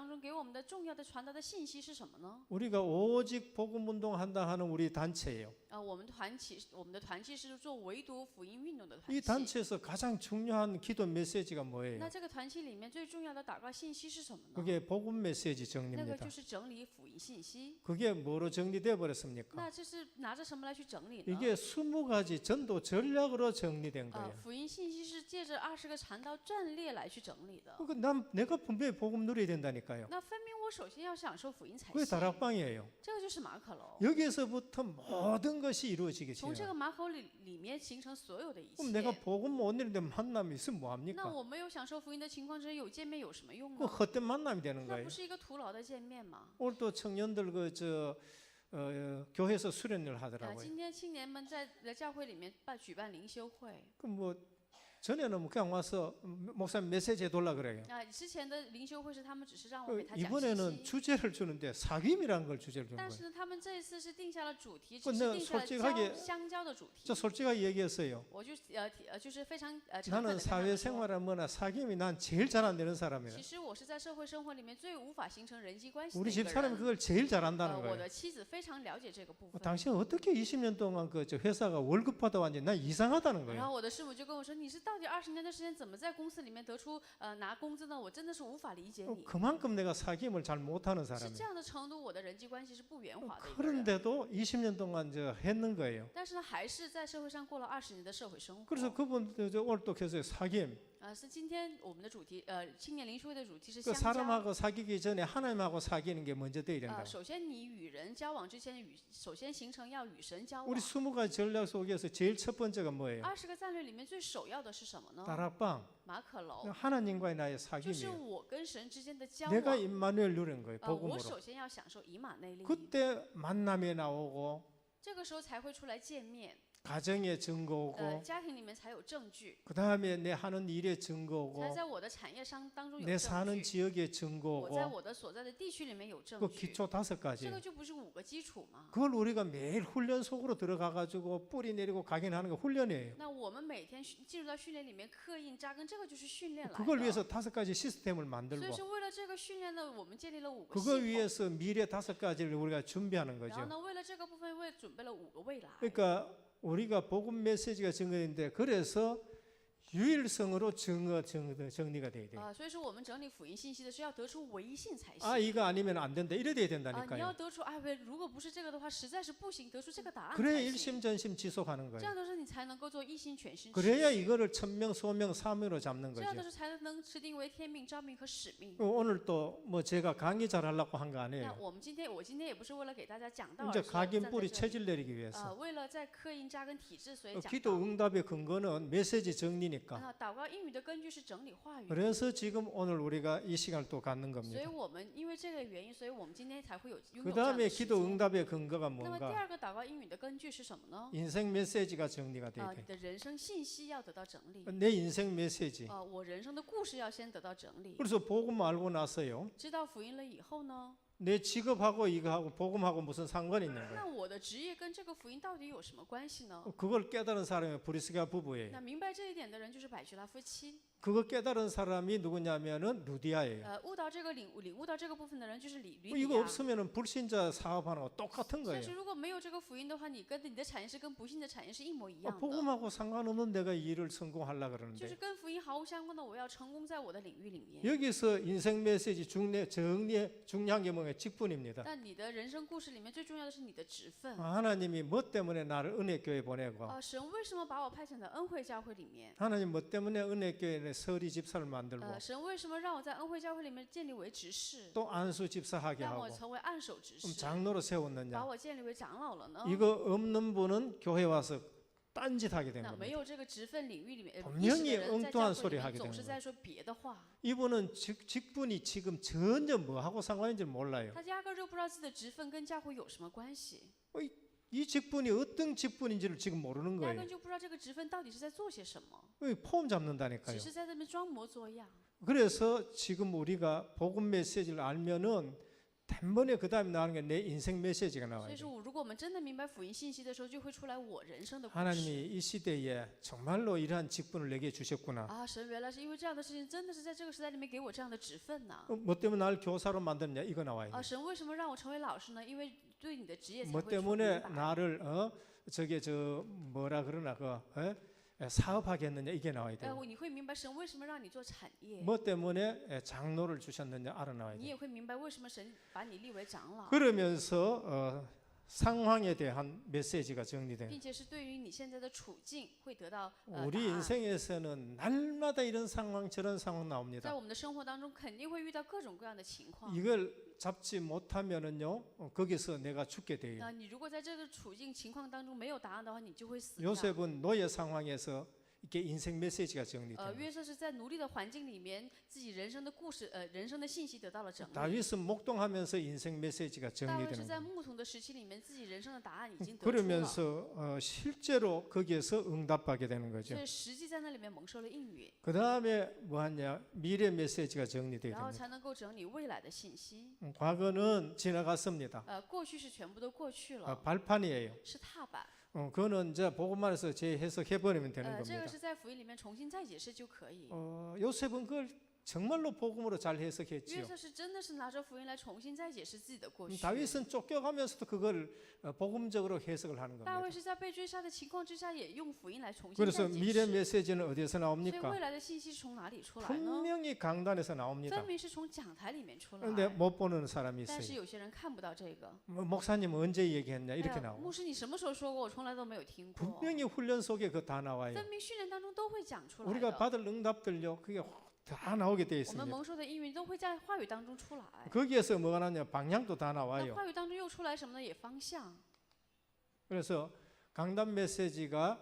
中给我们的重要的传达的信息是什么呢？ 우리가 오직 복음 운동한다 하는 우리 단체예요. 我们的团契是做唯独福音运动的团 이 契。 단체에서 가장 중요한 기도 메시지가 뭐예요? 那这个团契里面最重要的祷告信息是什么呢？ 그게 복음 메시지 那个 정리입니다. 就是整理福音信息。 그게 뭐로 정리돼 버렸습니까? 那这是拿着什么来去整理呢？ 이게 20가지 전도 전략으로 정리된 거예요. 福音信息是借着20个传道战略来去整理的。 내가 분명히 복음 누려야 된다니까요. 那分明我首先要享受福音才 그게 行。 다락방이에요. 这个就是马可楼。 여기에서부터 모든 것이 이루어지게 从这 돼요. 个马可里面形成所有的一 그럼 내가 切。 복음 못 누리는데 만남이 있으면 那 뭐합니까? 我没有享受福音的情况之下有见面有什么用 그 呢？ 헛된 만남이 되는 那 거예요. 不是一个徒劳的见面吗？ 오늘 또 청년들 교회에서 수련을 하더라고요. 今天青年们在教会里面举办灵修会。 그럼 전에는 그냥 와서 목사님 메시지 해달라 그래요. 之前的灵修会是他们只是让我给他讲信 이번에는 息， 주제를 주는데 사귐이라는 걸 주제를 주는 但 거예요. 是呢，他们这一次是定下了主题， 그 只是 내가 定下了 솔직하게 相交的主题 저 。 솔직하게 얘기했어요. 我就是非常诚恳 나는 的跟他们说， 사회생활은 뭐나 사귐이 난 제일 잘 안 되는 사람이에요. 其实我是在社会生活里面最无法形成人际关系的 우리 一个 집사람이 人。 그걸 제일 잘한다는 我 거예요. 的妻子非常了解这个部分。 당신 어떻게 20년 동안 저 회사가 월급 받아왔는지 난 이상하다는 然 거예요. 后我的师母就跟我说：“你是到底20年的时间怎么在公司里面得出拿工资呢？我真的是无法理解你。 그만큼 내가 사귐을 잘 못하는 是这 사람이에요. 样的程度，我的人际关系是不圆滑的一个人。 그런데도 20년 동안 했는 거예요. 但是呢，还是在社会上过了20年的社会生活。 그래서 그분들 오늘 또 계속 사귐. 是今天我们的主题，青年灵修会的主题是 그 相交。 사람하고 사귀기 전에 하나님하고 사귀는 게 먼저 돼야 된다. 首先你与人交往之前，首先形成要与神交往。 우리 20가지 전략 속에서 제일 첫 번째가 뭐예요? 20个战略里面最首要的是什么呢？ 다락방. 马可楼， 하나님과의 나의 就是 사귐이에요. 我跟神之间的交 내가 往。 임마누엘 누린 거예요. 我 복음으로. 首先要享受以马内利， 그때 만남에 나오고 这个时候才会出来见面。 가정에 증거오고 家庭里面才有证据， 그 다음에 내 하는 일에 才 증거오고 在我的产业商当中有 내 证 사는 据， 지역에 我在 증거오고 我的所在的地区里面有证 그 据， 기초 5가지. 这个就不是5个基础吗？ 그걸 우리가 매일 훈련 속으로 들어가가지고 뿌리 내리고 가긴 하는 게 훈련이에요. 那我们每天进入到训练里面刻印扎根，这个就是训练来 그걸 的。 위해서 5가지 시스템을 所以 만들고 是为了这个训练呢，我们建立了5个 그거 系统。 위해서 미래 5가지를 우리가 준비하는 然后 거죠. 呢，为了这个部分，准备了5个未来。 그러니까 우리가 복음 메시지가 정리되는데 그래서 유일성으로 정리가 돼야 돼요. 所以说我们整理福音信息的是要得出唯一性才行。 아 이거 아니면 안 된다 이래 돼야 你 된다니까요. 要得出如果不是这个的话，实在是不行，得出这个答案 그래야 才行。 일심전심 지속하는 这 거예요. 样的时候，你才能够做一心全心。 그래야 이거를 천명, 소명, 사명으로 잡는 这样的 거죠. 时候才能持定为天命、召命和使命。 오늘 또 뭐 제가 강의 잘하려고 한 거 那 아니에요. 我今天也不是为了给大家讲道而 이제 是 각인 站在 뿌리 这里 체질 내리기 위해서. 为了在刻印扎根体制，所以讲 기도 道。 응답의 근거는 메시지 정리니까. 那祷告应允的根据是整理话语， 그래서 지금 오늘 우리가 이 시간을 또 갖는 所以 겁니다. 我们因为这个原因，所以我们今天才会拥有 그 这样 다음에 的时 기도 间。 응답의 근거가 那么第 뭔가? 二个祷告应允的根据是什么呢？ 인생 메시지가 정리가 돼야 你 돼. 的人生信息要得到整理。 내 인생 메시지. 我人生的故事要先得到整理。 그래서 복음 알고 나서요. 知道福音了以后呢？ 내 직업하고 이거하고 복음하고 무슨 상관이 있는 거예요? 那我的职业跟这个福音到底有什么关系呢？ 그걸 깨달은 사람이 브리스가 부부예요. 那明白这一点的人就是百吉拉夫妻。 그거 깨달은 사람이 누구냐면은 루디아예요. 悟到这个领悟到这个部分的人就是吕底 이거 亚。 없으면은 불신자 사업하는 거 똑같은 但是 거예요. 如果没有这个福音的话，你的产业是跟不信的产业是一模一样的。 복음하고 상관없는 내가 이 일을 성공하려 就 그러는데 是跟福音毫无相关的，我要成功在我的领域里面。 여기서 인생 메시지 정리에 중요한 게 뭐예요? 직분입니다. 但你的人生故事里面最重要的是你的职分。 하나님이 뭐 때문에 나를 은혜교회 보내고 神为什么把我派遣到恩惠教会里面？ 하나님 뭐 때문에 은혜교회에 서리 집사를 만들고 神为什么让我在恩惠教会里面建立为执事， 또 안수 집사하게 让我 하고 成为按手执 그럼 事， 장로로 把 세웠느냐? 我建立为长老了呢？ 이거 없는 분은 교회 와서 딴짓하게 된 那没 겁니다. 有这个职分领域里面， 분명히 意识的人在教 엉뚱한 会 소리 里 하게 面总 되는 是在说别的话， 이분은 직분이 지금 전혀 뭐하고 상관인지 몰라요. 他压根儿就不知道自己的职分跟教会有什么关系， 이 직분이 어떤 직분인지를 지금 모르는 压根 거예요. 就不知道这个职分到底是在做些什么， 폼 잡는다니까요. 只是在那边装模作样。 그래서 지금 우리가 복음 메시지를 알면은 단번에 그 다음에 나오는 게 내 인생 메시지가 所 나와요. 以说，如果我们真的明白福音信息的时候，就会出来我人生的故事。 하나님이 이 시대에 정말로 이러한 직분을 내게 주셨구나. 啊，神原来是因为这样的事情，真的是在这个时代里面给我这样的职分呐。 뭐 때문에 나를 교사로 만드느냐 이거 나와요. 啊，神为什么让我成为老师呢？因为对你的职业才 뭐 会出 때문에 明白。 나를 저게 저 뭐라 그러나 사업하게 했느냐 이게 나와야 돼요. 你会明白神为什么让你做产业， 뭐 때문에 장로를 주셨느냐 알아나와야 你 돼요. 也会明白为什么神把你立为长老， 그러면서 상황에 대한 메시지가 정리돼요. 并且是对于你现在的处境会得到 우리 答案。 인생에서는 날마다 이런 상황 저런 상황 在 나옵니다. 我们的生活当中，肯定会遇到各种各样的情况。 이걸 잡지 못하면은요 거기서 내가 죽게 돼요. 那你如果在这个处境情况当中没有答案的话，你就会死掉。 요셉은 노예 상황에서 이렇게 인생 메시지가 정리돼요. 约瑟是在奴隶的环境里面，自己人生的故事，人生的信息得到了整理。 다윗은 목동하면서 인생 메시지가 大卫是 정리되는 在 거예요. 牧童的时期里面，自己人生的答案已经得出了， 그러면서 실제로 거기에서 응답하게 되는 거죠. 所以实际在那里面蒙受了应允， 그 다음에 뭐하냐 미래 메시지가 정리되게 然后 됩니다. 才能够整理未来的信息。 과거는 지나갔습니다. 过去是全部都过去了， 발판이에요. 是踏板。 그거는 이제 복음만 해서 재해석해 버리면 되는 这个 겁니다. 是在福音里面重新再解释就可以。 요셉은 그걸 정말로 복음으로 잘 约 해석했지요. 瑟是真的是拿着福音来重新再解释自己的过去。 다윗은 쫓겨가면서도 그걸 복음적으로 해석을 하는 大卫 겁니다. 是在被追杀的情况之下，也用福音来重新 그래서 再解 미래 释。 메시지는 어디에서 所以 나옵니까? 未来的信息是从哪里出来呢？ 분명히 강단에서 나옵니다. 分明是从讲台里面出 그런데 来。 못 보는 사람이 但是 있어요. 有些人看不到这个。 목사님 언제 얘기했냐 哎 이렇게 呀， 나오고 牧师，你什么时候说过？我从来都没有听过。 분명히 훈련 속에 그거 다 나와요. 分明训练当中都会讲出来 우리가 的。 받을 응답들요 그게 다 나오게 돼 我们 있습니다. 蒙受的应允都会在话语当中出来。 거기에서 뭐가 나냐 방향도 다 那 나와요. 话语当中又出来什么呢？也方向。 그래서 강단 메시지가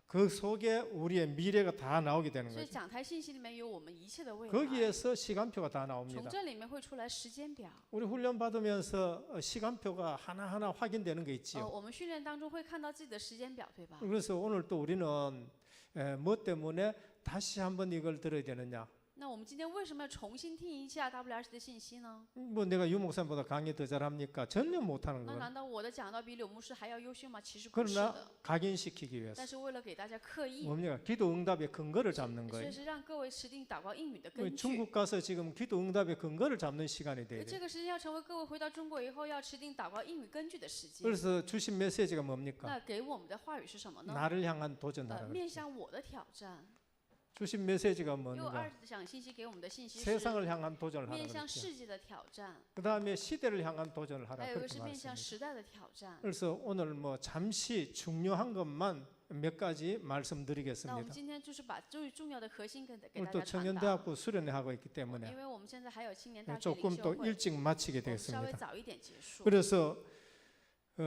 그 속에 우리의 미래가 다 나오게 되는 所以 거죠. 讲台信息里面有我们一切的未来。 거기에서 시간표가 다 从 나옵니다. 这里面会出来时间表。 우리 훈련 받으면서 시간표가 하나하나 확인되는 게 있지요. 我们训练当中会看到自己的时间表，对吧？ 그래서 오늘 또 우리는 뭐 때문에 다시 한번 이걸 들어야 되느냐? 那我们今天为什么要重新听一下 WRC 的信息呢？ 뭐 내가 유 목사님보다 강의 더 잘합니까? 전혀 못하는 那 거예요. 难道我的讲道比柳牧师还要优秀吗？其实不是的。 그러나 각인시키기 위해서 但是为了给大家刻意， 뭡니까? 기도 응답의 근거를 잡는 所以 거예요. 是让各位持定祷告应允的根据。 중국 가서 지금 기도 응답의 근거를 잡는 시간이 돼야 这 돼요. 个时间要成为各位回到中国以后要持定祷告应允根据的时间。 그래서 주신 메시지가 뭡니까? 那给我们的话语是什么呢？ 나를 향한 도전하라. 面向我的挑战。 주신 메시지가 因为 뭔가? 二讲信息给我们的信息是 세상을 향한 도전을 하라 面向 그랬죠. 世界的挑战， 그 다음에 시대를 향한 도전을 하라 还有一个 그렇게 是面向 말했습니다. 时代的挑战。 그래서 오늘 뭐 잠시 중요한 것만 몇 가지 那我们 말씀드리겠습니다. 今天就是把最重要的核心给 오늘 大 또 家传达。 청년대학부 수련회 하고 있기 때문에 因为我们现在还有青年大学 조금 领袖 또 会， 일찍 마치게 我们稍微 되겠습니다. 早一点结束。 그래서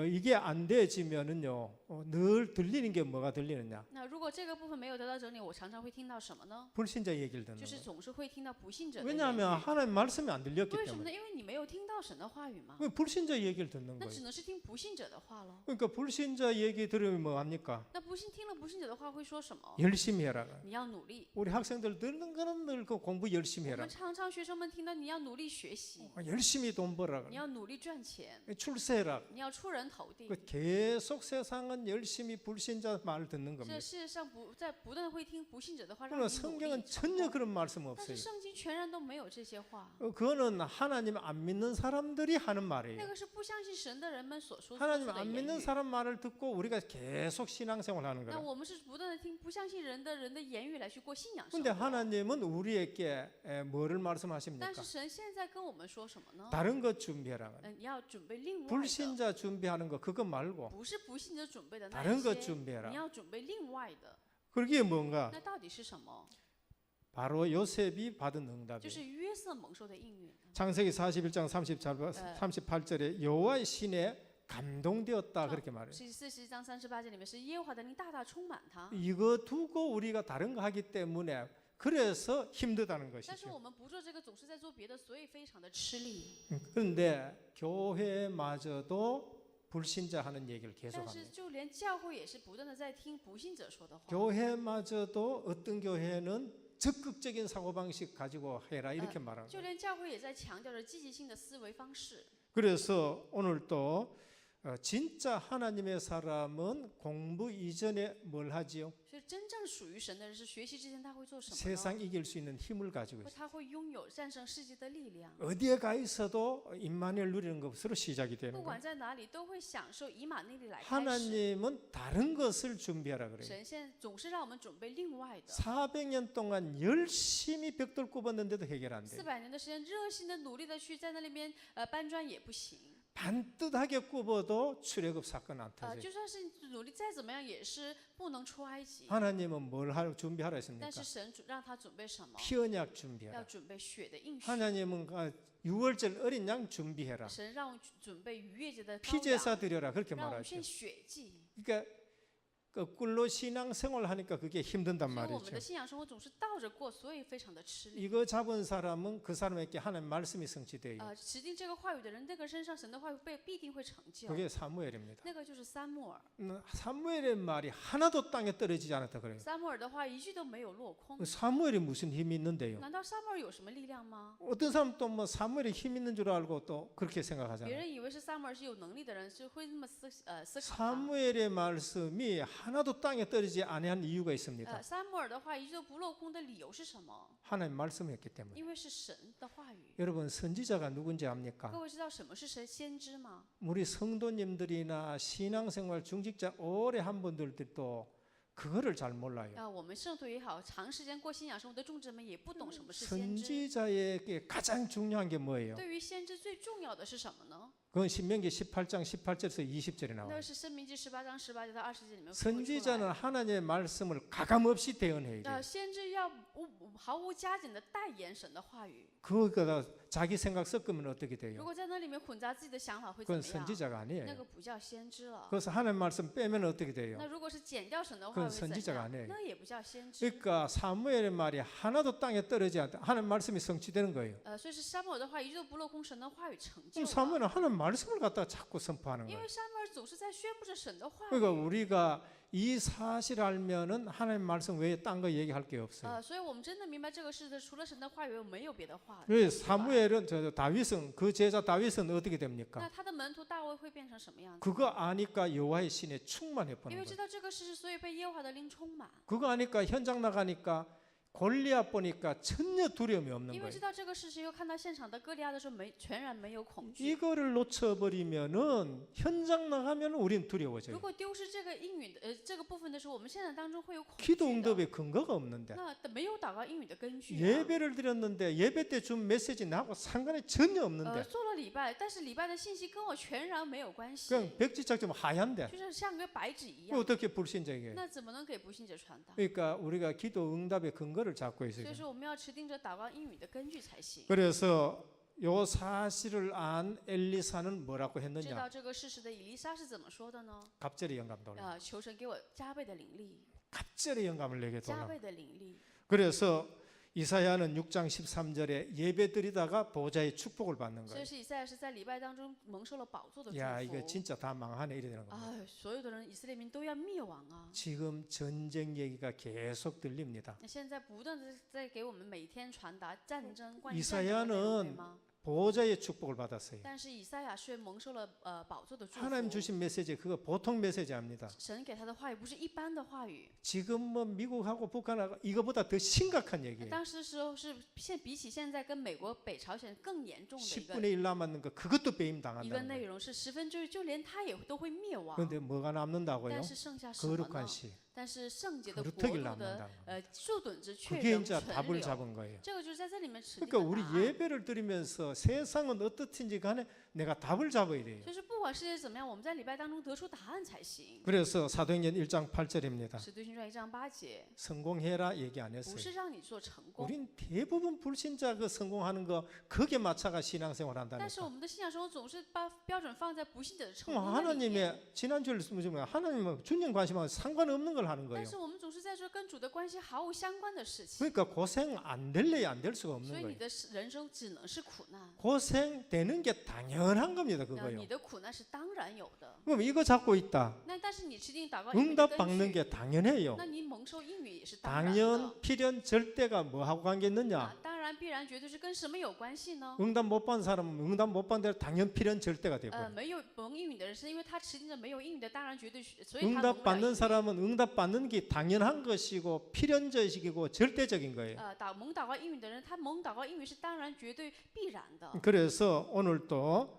이게 안 되지면은요 늘 들리는 게 뭐가 들리느냐? 那如果这个部分没有得到整理，我常常会听到什么呢？ 불신자 얘기를 듣는 就是 거예요. 总是会听到不信者的言 왜냐하면 语。 하나님 말씀이 안 들렸기 为什么 때문에. 呢？因为你没有听到神的话语嘛， 왜 불신자 얘기를 듣는 那 거예요? 只能是听不信者的话了。 그러니까 불신자 얘기 들으면 뭐 합니까? 那不信听了不信者的话会说什么？ 열심히 해라. 你要努力。 우리 학생들 듣는 거는 늘 그 공부 열심히 我 해라. 们常常学生们听到你要努力学习， 열심히 돈 벌어라. 你要努力赚钱， 출세해라. 你要出人头地。 그 계속 세상은 열심히 불신자 말 듣는 这 겁니다. 事实上不断会听不信者的话，让 그러나 你努 성경은 力。 전혀 그런 말씀 但是 없어요. 圣经全然都没有这些话， 그거는 하나님 안 믿는 사람들이 하는 那 말이에요. 个是不相信神的人们所说出 하나님 的 안 言 믿는 语。 사람 말을 듣고 우리가 계속 신앙생활하는 那 거예요. 我们是不断的听不相信人的言语来去过信仰生 근데 活。 하나님은 우리에게 뭐를 但 말씀하십니까? 是神现在跟我们说什么呢？ 다른 것 준비해라. 你要准备另外的， 불신자 준비하는 거 그거 말고 不是不信者准备的那 다른 一 것 些， 준비해라. 你要准备另外的。 그게 뭔가? 那到底是什么？ 바로 요셉이 받은 就 응답이에요. 是约瑟蒙受的应允。 창세기 41장 38절에 여호와의 신에 감동되었다 그렇게 말해요. 41章38节里面是耶和华的灵大大充满他。 이거 두고 우리가 다른 거 하기 때문에 그래서 힘들다는 但是 것이죠. 我们不做这个，总是在做别的，所以非常的吃力。 그런데 교회마저도 불신자 하는 얘기를 但是 계속합니다. 就连教会也是不断的在听不信者说的话。 교회마저도 어떤 교회는 적극적인 사고방식 가지고 해라 이렇게 말하는 就 거예요. 连教会也在强调着积极性的思维方式。 그래서 오늘 또 진짜 하나님의 사람은 공부 이전에 뭘 하지요? 所以真正属于神的人是学习之前他会做什么呢？ 세상 이길 수 있는 힘을 가지고 他 있어요. 会拥有战胜世界的力量。 어디에 가 있어도 임마누엘 누리는 것으로 시작이 不 되는 거예요. 管在哪里，都会享受以马内利来开始。 하나님은 다른 것을 준비하라 그래요. 神现在总是让我们准备另外的。 400년 동안 열심히 벽돌 굽었는데도 해결 안 돼요. 400年的时间，热心的努力的去在那里面搬砖也不行。 반듯하게 굽어도 출애굽 사건 안 터져요. 就算是努力再怎么样，也是不能出埃及。 하나님은 뭘 준비하라 했습니까? 但是神让他准备什么？ 피언약 要 준비하라. 准备血的应许。 하나님은 유월절 어린 양 준비해라. 神让我准备逾越节的羔 피제사 羊， 드려라 그렇게 让我们 말하죠. 献血祭。 그러니까 거꾸로 신앙 생활하니까 그게 힘든단 所以我们 말이죠. 的信仰生活总是倒着过，所以非常的吃力。 이거 잡은 사람은 그 사람에게 하나님 말씀이 성취돼요. 持定这个话语的人，那个身上神的话语必定会成就。 그게 사무엘입니다. 那个就是撒母耳。 사무엘의 말이 하나도 땅에 떨어지지 않았다 그래요. 撒母耳的话一句都没有落空。 사무엘이 무슨 힘이 있는데요? 难道撒母耳有什么力量吗？ 어떤 사람 또 뭐 사무엘이 힘 있는 줄 알고 또 그렇게 别 생각하잖아요. 人以为是撒母耳是有能力的人，是会那么思考他。 사무엘의 말씀이 하나도 땅에 떨어지지 아니한 이유가 있습니다. 撒母耳的话一句都不落空的理由是什么？ 하나님 말씀했기 때문에. 因为是神的话语。 여러분 선지자가 누군지 압니까? 各位知道什么是神先知吗？ 우리 성도님들이나 신앙생활 중직자 오래 한 분들도 그거를 잘 몰라요. 我们圣徒也好，长时间过信仰生活的众子们也不懂什么是先知。 선지자에게 가장 중요한 게 뭐예요? 对于先知最重要的是什么呢？ 그건 신명기 18장 18절에서 20절에 那 나와요. 个是申命记18章18节到20节里面会出 선지자는 来。 하나님의 말씀을 가감없이 대언해야 돼요. 先知要毫无加减的代言神的话语。 그거가 자기 생각 섞으면 어떻게 如 돼요? 果在那里面混杂自己的想法会怎 그건 么样？ 선지자가 那 아니에요. 个不叫先知了。 그래서 하나님 말씀 빼면 어떻게 돼요? 那如果是减掉神的话 그건 会怎 선지자가 样？ 아니에요. 那也不叫先知。 그러니까 사무엘의 말이 하나도 땅에 떨어지지 않다. 하나님 말씀이 성취되는 거예요. 所以是撒母耳的话一句都不落空，神的话语成就 그럼 了。 사무엘은 하나님 말씀을 갖다가 자꾸 선포하는 因 거예요. 为撒母耳总是在宣布着神的话语。 그러니까 우리가 이 사실 알면은 하나님 말씀 외에 딴 거 얘기할 게 없어요. 所以我们真的明白这个事的，除了神的话语，没有别的话。 그래서 사무엘은 다윗은 그 제자 다윗은 어떻게 됩니까? 那他的门徒大卫会变成什么样子？ 그거 아니까 여호와의 신에 충만해 因 보는 为知 거예요. 道这个事实，所以被耶和华的灵充满。 그거 아니까 현장 나가니까 골리앗 보니까 전혀 두려움이 없는 因为 거예요. 知道这个事实，又看到现场的歌利亚的时候，全然没有恐惧。 이거를 놓쳐버리면은 현장 나가면 우린 두려워져요. 如果丢失这个应允的这个部分的时候，我们现在当中会有恐惧 기도 的。 응답의 근거가 없는데 那没有祷告应允的根据、啊。 예배를 드렸는데 예배 때 준 메시지 나하고 상관이 전혀 없는데 做了礼拜，但是礼拜的信息跟我全然没有关系， 그냥 백지짝 좀 하얀데 就是像个白纸一样。 어떻게 불신자에게? 那怎么能给不信者传达？ 그러니까 우리가 기도 응답의 근거를 잡고 所 있어요. 以说，我们要持定着祷告应允的根据才行。 그래서 요 사실을 안 엘리사는 뭐라고 知 했느냐? 道这个事实的以利沙是怎么说的呢？ 갑절의 영감 돌라. 求神给我加倍的灵力， 갑절의 영감을 내게 加 돌라. 倍的灵力。 그래서 이사야는 6장 13절에 예배 드리다가 보좌의 축복을 받는 所以 거예요. 是以赛亚是在礼拜当中蒙受了宝座的祝 야, 이거 福。 진짜 다 망하네 이래 되는 겁니다. 哎，所有的人以色列民都要灭亡啊！ 지금 전쟁 얘기가 계속 들립니다. 那现在不断的在给我们每天传达战争关于 이사 战 야는 争的内容对吗？ 보좌의 축복을 받았어요. 但是以赛亚却蒙受了宝座的祝 하나님 福。 주신 메시지 그거 보통 메시지 아닙니다. 神给他的话语不是一般的话语， 지금 뭐 미국하고 북한하고 이거보다 더 심각한 얘기예요. 当时时候是比起现在跟美国、北朝鲜更严重的 10분의 1 남았는 거 그것도 배임 一个 당한다는 内 거예요. 容，是就连他也都会灭亡。 그런데 뭐가 남는다고요? 但是剩下什么 거룩한 呢？ 시. 但是圣洁的 그릇 国 턱을 度的 남는다. 树墩子却 그게 仍 이제 存 답을 留。 잡은 거예요. 这个就是在这里面指定 그러니까 的 우리 答案。 예배를 드리면서 세상은 어떻든지 간에 내가 답을 잡아야 돼요. 就是不管世界怎么样，我们在礼拜当中得出答案才行。 그래서 사도행전 1장 8절입니다. 使徒行传1章8节， 성공해라 얘기 안 不 했어요. 是让你做成功， 우린 대부분 불신자 그 성공하는 거 거기에 맞춰가 신앙생활 但是 한다니까. 我们的信仰生活总是把标准放在不信者的成 그럼 功的里面。 하나님의 지난주에 하나님은 주님 관심하고 상관없는 걸 하는 但 거예요. 是我们总是在说跟主的关系毫无相关的事情， 그러니까 고생 안 될래 안 될 수가 所 없는 以你 거예요. 的人生只能是苦难。 고생 되는 게 당연한 겁니다. 那 그거요. 你的苦难是当然有的， 그럼 이거 잡고 있다. 那但是你持定祷告应允的 응답 根 받는 据， 게 당연해요. 那你蒙受应允也是当然的。 당연, 필연, 절대가 뭐하고 관계 있느냐? 啊，当然必然绝对是跟什么有关系呢？ 응답 못 받은 사람은 응답 못 받은 대로 당연, 필연, 절대가 되고 没有蒙应允的人，是因为他持定着没有应允的，当然绝对是，所以他蒙 응답 不了 받는 应允。 사람은 응답 받는 게 당연한 것이고 필연적이고 절대적인 거예요. 蒙祷告应允的人，他蒙祷告应允是当然绝对必然的。 그래서 오늘도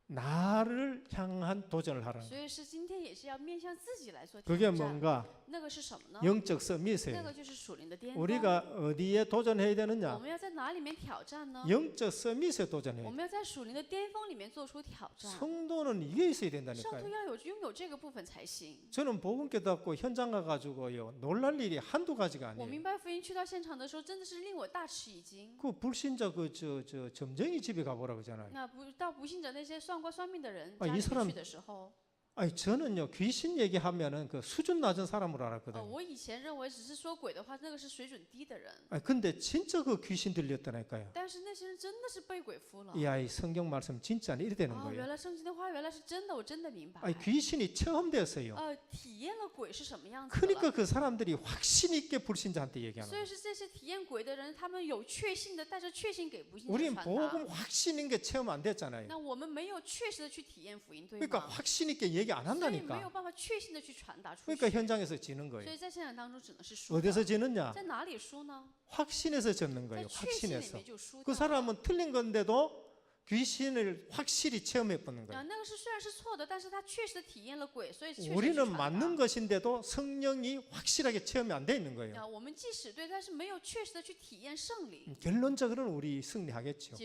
나를 향한 도전을 하라는 所以是今天也是要面向自己来做 그게 挑战。 뭔가 那个是什么呢？ 영적 那 서밋이에요. 个就是属灵的巅峰。 우리가 어디에 도전해야 我 되느냐? 们要在哪里面挑战呢？ 영적 서밋에 我 도전해요. 们要在属灵的巅峰里面做出挑战。 성도는 이게 있어야 圣徒 된다니까요. 要拥有这个部分才行。 저는 복음께 듣고 현장 가가지고요 놀랄 일이 한두 가지가 我 아니에요. 明白福音去到现场的时候，真的是令我大吃一惊。 그 불신자 저 점쟁이 집에 가보라 그러잖아요. 那到不信者那些算卦算命的人 아 家 이 里 사람 去的时候， 아니 저는요 귀신 얘기하면은 그 수준 낮은 사람으로 알았거든요. 我以前认为只是说鬼的话，那个是水准低的人。 아 근데 진짜 그 귀신 들렸다니까요. 但是那些人真的是被鬼附了。 이야 이 성경 말씀 진짜 이래 되는 哦， 거예요. 原来圣经的话原来是真的，我真的明白。 아니 귀신이 체험됐어요. 体验了鬼是什么样子的 그러니까 了。 그 사람들이 확신 있게 불신자한테 얘기하는 所以 거예요. 是这些体验鬼的人，他们有确信的，带着确信给不信者 우린 传达。 복음 확신 있게 체험 안 됐잖아요. 那我们没有确实的去体验福音，对 그러니까 吗？ 확신 있게 얘기 안 所以没有 한다니까. 办法确信的去传达出 그러니까 去。 현장에서 지는 所 거예요. 以在现场当中只能是输的。 어디서 지느냐? 在哪里输呢？ 확신에서 졌는 在 거예요. 确信里 확신에서. 面就输 그 掉了。 사람은 틀린 건데도 귀신을 확실히 체험해 보는 거예요. 那个是虽然是错的，但是他确实体验了鬼，所以确实去 우리는 传达 맞는 것인데도 성령이 확실하게 체험이 안 돼 있는 거예요. 我们即使对，但是没有确实的去体验圣灵。 결론적으로는 우리 승리하겠죠.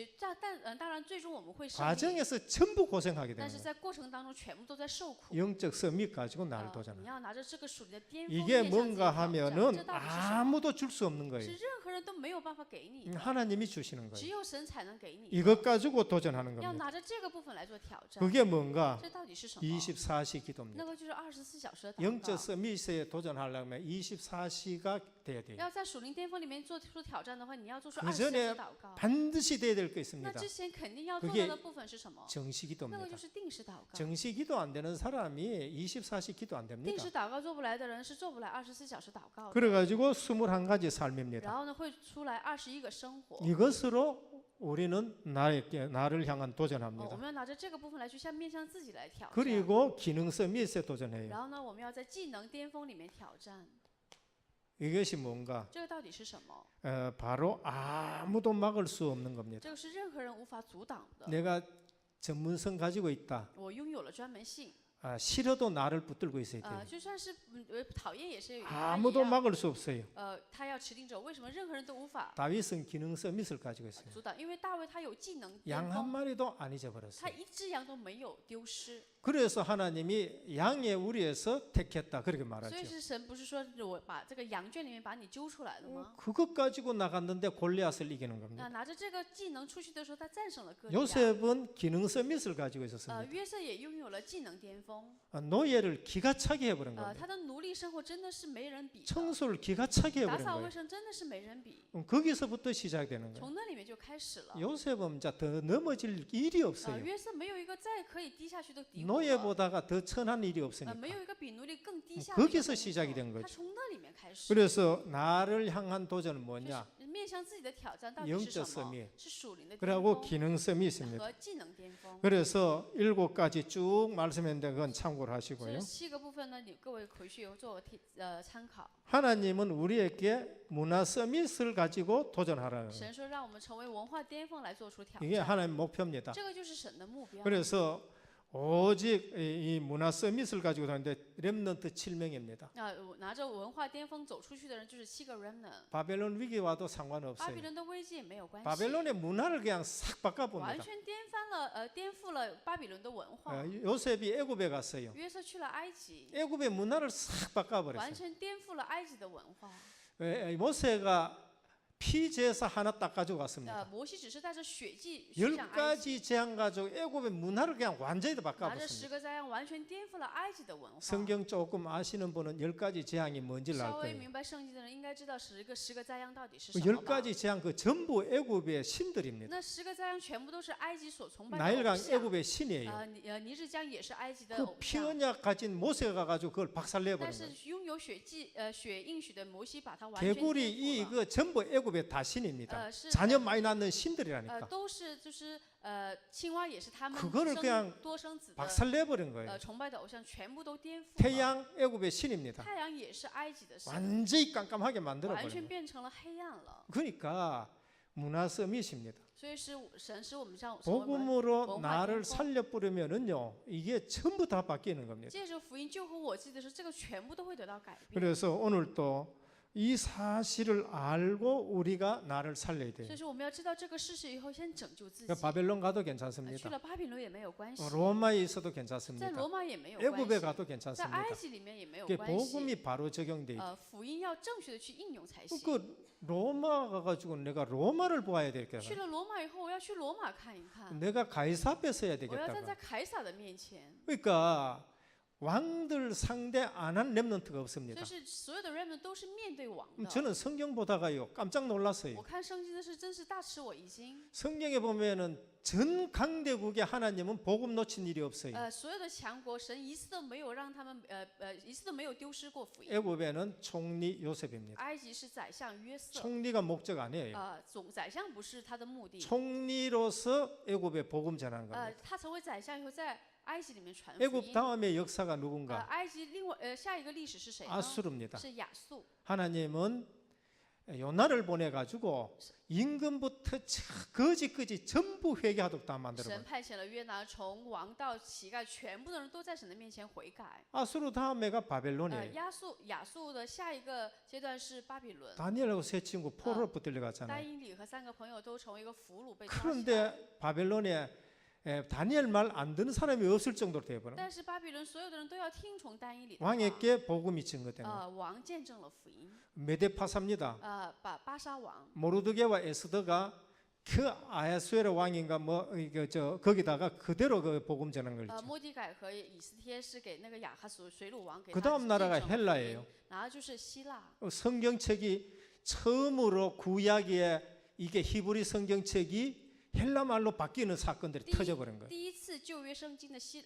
当然最终我们会胜利， 과정에서 전부 고생하게 但 되는 是 거예요. 在过程当中全部都在受苦。 영적 서밋 가지고 나를 你 도전하는. 要拿着这个属灵的巅峰 이게 面向自己 뭔가 挑战， 하면은 这到底是什么？ 아무도 줄 수 없는 是 거예요. 任何人都没有办法给你的， 하나님이 주시는 只 거예요. 有神才能给你的。 이것 가지고 도전하는 要 겁니다. 拿着这个部分来做挑战， 그게 뭔가 这到底是什么？ 24시 那 기도입니다. 个就是24小时的祷 영적 告。 서밋에 도전하려면 24시가 돼야 돼요. 要在属灵巅峰里面做出挑战的话，你要做出 그 24小时 전에 祷告。 반드시 돼야 될 게 那 있습니다. 之前肯定要做 그게 到的部分是什么？ 정시 那个 기도입니다. 就是定时祷告。 정시 기도 안 되는 사람이 24시 기도 안 定 됩니다. 时祷告做不来的人是做不来24小时祷告的。 그래가지고 21가지 삶입니다. 然后呢，会出来21个生活。 이것으로 우리는 나를 향한 我 도전합니다. 们要拿着这个部分来去面向自己来挑战。 그리고 기능 서밋에 도전해요. 然后呢，我们要在技能巅峰里面挑战。 이것이 뭔가 这个到底是什么？ 바로 아무도 막을 수 없는 겁니다. 这个是任何人无法阻挡的。 내가 전문성 가지고 있다. 我拥有了专门性， 싫어도 나를 붙들고 있어야 돼요. 就算是讨厌也是有他一 아무도 样。 막을 수 없어요. 他要持定者，为什么任何人都无法 다윗은 기능 서밋을 가지고 있어요. 阻挡？因为大卫他有技能 양 巅 한 峰， 마리도 안 他 잊어버렸어요. 一只羊都没有丢失。 그래서 하나님이 양의 우리에서 택했다 그렇게 所以 말하죠. 是神不是说我把这个羊圈里面把你揪出来了吗？ 그것 가지고 나갔는데 골리앗을 이기는 겁니다. 拿着这个技能出去的时候，他战胜了歌利亚。 요셉은 기능 서밋을 가지고 있었습니다. 约瑟也拥有了技能巅峰。 노예를 기가 차게 해버린 겁니다. 他的奴隶生活真的是没人比的， 청소를 기가 차게 打 해버린 扫卫 거예요. 生真的是没人比， 거기서부터 시작되는 거예요. 从那里面就开始了。 요셉은 자 더 넘어질 일이 없어요. 约瑟没有一个再可以低下去的敌国了， 노예보다가 더 천한 일이 없으니까. 没有一个比奴隶更低下的一个 거기서 工作 시작이 된 거죠. 他从那里面开始。 그래서 나를 향한 도전은 就 뭐냐? 是面向自己的挑战到底是 영적 什么 서밋 ？是属灵的巅 그리고 峰 기능 서밋입니다. 和技能巅峰。 그래서 7가지 쭉 말씀했는데 그건 참고를 这 하시고요. 7个部分呢，你各位回去有做参考。 하나님은 우리에게 문화 서밋을 가지고 도전하라는 거예요. 神说让我们成为文化巅峰来做出挑 이게 战， 하나님 목표입니다. 这个就是神的目标。 그래서 오직 이 문화 서밋을 가지고 다니는데 렘넌트 7명입니다. 拿着文化巅峰走出去的人就是7个 remnant。 바벨론 위기와도 巴 상관없어요. 比伦的危机也没有关系， 바벨론의 문화를 그냥 싹 完 바꿔봅니다. 全颠覆了巴比伦的文化。 요셉이 애굽에 갔어요. 约瑟去了埃及， 애굽의 문화를 싹 完 바꿔버렸어요. 全颠覆了埃及的文化。 모세가 피 제사 하나 딱 가지고 왔습니다. 摩西只是带着血祭去向埃及， 10가지 재앙 가지고 애굽의 문화를 그냥 완전히 拿着 바꿔봤습니다. 10个灾殃完全颠覆了埃及的文化。 성경 조금 아시는 분은 10가지 재앙이 뭔지를 알 稍微 거예요. 明白圣经的人应该知道10个灾殃到底是 그 什么吧？ 10가지 재앙 그 전부 애굽의 신들입니다. 那10个灾殃全部都是埃及所崇拜的 나일강 偶像。 애굽의 신이에요. 尼日江也是埃及的 그 偶像。 피언약 가진 모세가 가지고 그걸 但 박살내버린 是 거예요. 拥有血应许的摩西把它完全颠 개구리 覆 이 了。 그 전부 애굽의 다 신입니다. 是 자녀 많이 낳는 신들이라니까. 都是就是青蛙也是他们 그거를 그냥 多生子的 박살내버린 거예요. 崇拜的偶像全部都颠覆了。 태양 애굽의 신입니다. 太阳也是埃及的神， 완전히 깜깜하게 完 만들어버린 全 거예요. 变成了黑暗了。 그러니까 문화섬이십니다. 所以神使我们这样成为文 복음으로 원화 나를天风。 살려버리면은요 이게 전부 다 바뀌는 겁니다. 借着福音救活我自己的时候，这个全部都会得到改变。 그래서 오늘 또 이 사실을 알고 우리가 나를 살려야 돼요. 所以说我们要知道这个事实以后，先拯救自己。 그러니까 바벨론 가도 去 괜찮습니다. 了巴比伦也没有关系， 로마에 있어도 在 괜찮습니다. 罗马也没有关 애굽에 系， 가도 在 괜찮습니다. 埃及里面也没有 그게 关系。 복음이 바로 적용돼 있죠. 福音要正确的去应用才行。 그 로마 가가지고 내가 로마를 보아야 去 되겠다. 了罗马以后，我要去罗马看一看， 내가 가이사 앞에 서야 我要站 되겠다. 在凯撒的面前。 그러니까 왕들 상대 안 한 렘넌트가 所 없습니다. 以是所有的人们都是面对王的。 저는 성경 보다가요 깜짝 我 놀랐어요. 看圣经的是真是大吃我一惊。 성경에 보면은 전 강대국의 하나님은 복음 놓친 일이 없어요. 所有的强国，神一次都没有让他们一次都没有丢失过福音。 애굽에는 총리 요셉입니다. 埃及是宰相约瑟， 총리가 목적 아니에요. 总宰相不是他的目的。 총리로서 애굽에 복음 전하는 겁니다. 他成为宰相以后，在埃及里面传福 애굽 音。 다음에 역사가 누군가? 埃及另外下一个历史是谁呢？ 아수르입니다. 是亚述。 하나님은 요나를 보내 가지고 임금부터 거지까지 전부 회개하도록 다 만들어 神 버려요. 派遣了约拿，从王到乞丐，全部的人都在神的面前悔改。 아수르 다음에가 바벨론이에요. 亚述的下一个阶段是巴比伦。 다니엘하고 세 친구 포로로 붙들려 丹 갔잖아요. 英里和3个朋友都成为一个俘虏被抓起来。 그런데 바벨론에 다니엘 말 안 듣는 사람이 없을 정도로 되어버려. 但是巴比伦所有的人都要听从丹英里的话。 왕에게 복음이 증거된 거예요. 王见证了福音。 메데파사입니다. 巴沙王。 모르드게와 에스더가 그 아하수에르 왕인가 거기다가 그대로 그 복음 전한 걸 있죠. 末底改和以斯帖是给那个亚哈水鲁王给 그 他 다음 见 나라가 证了福音 헬라예요. 然后就是希腊。 성경책이 처음으로 구약에 이게 히브리 성경책이 헬라 말로 바뀌는 사건들이 터져버린 거예요. 第一次旧约圣经的希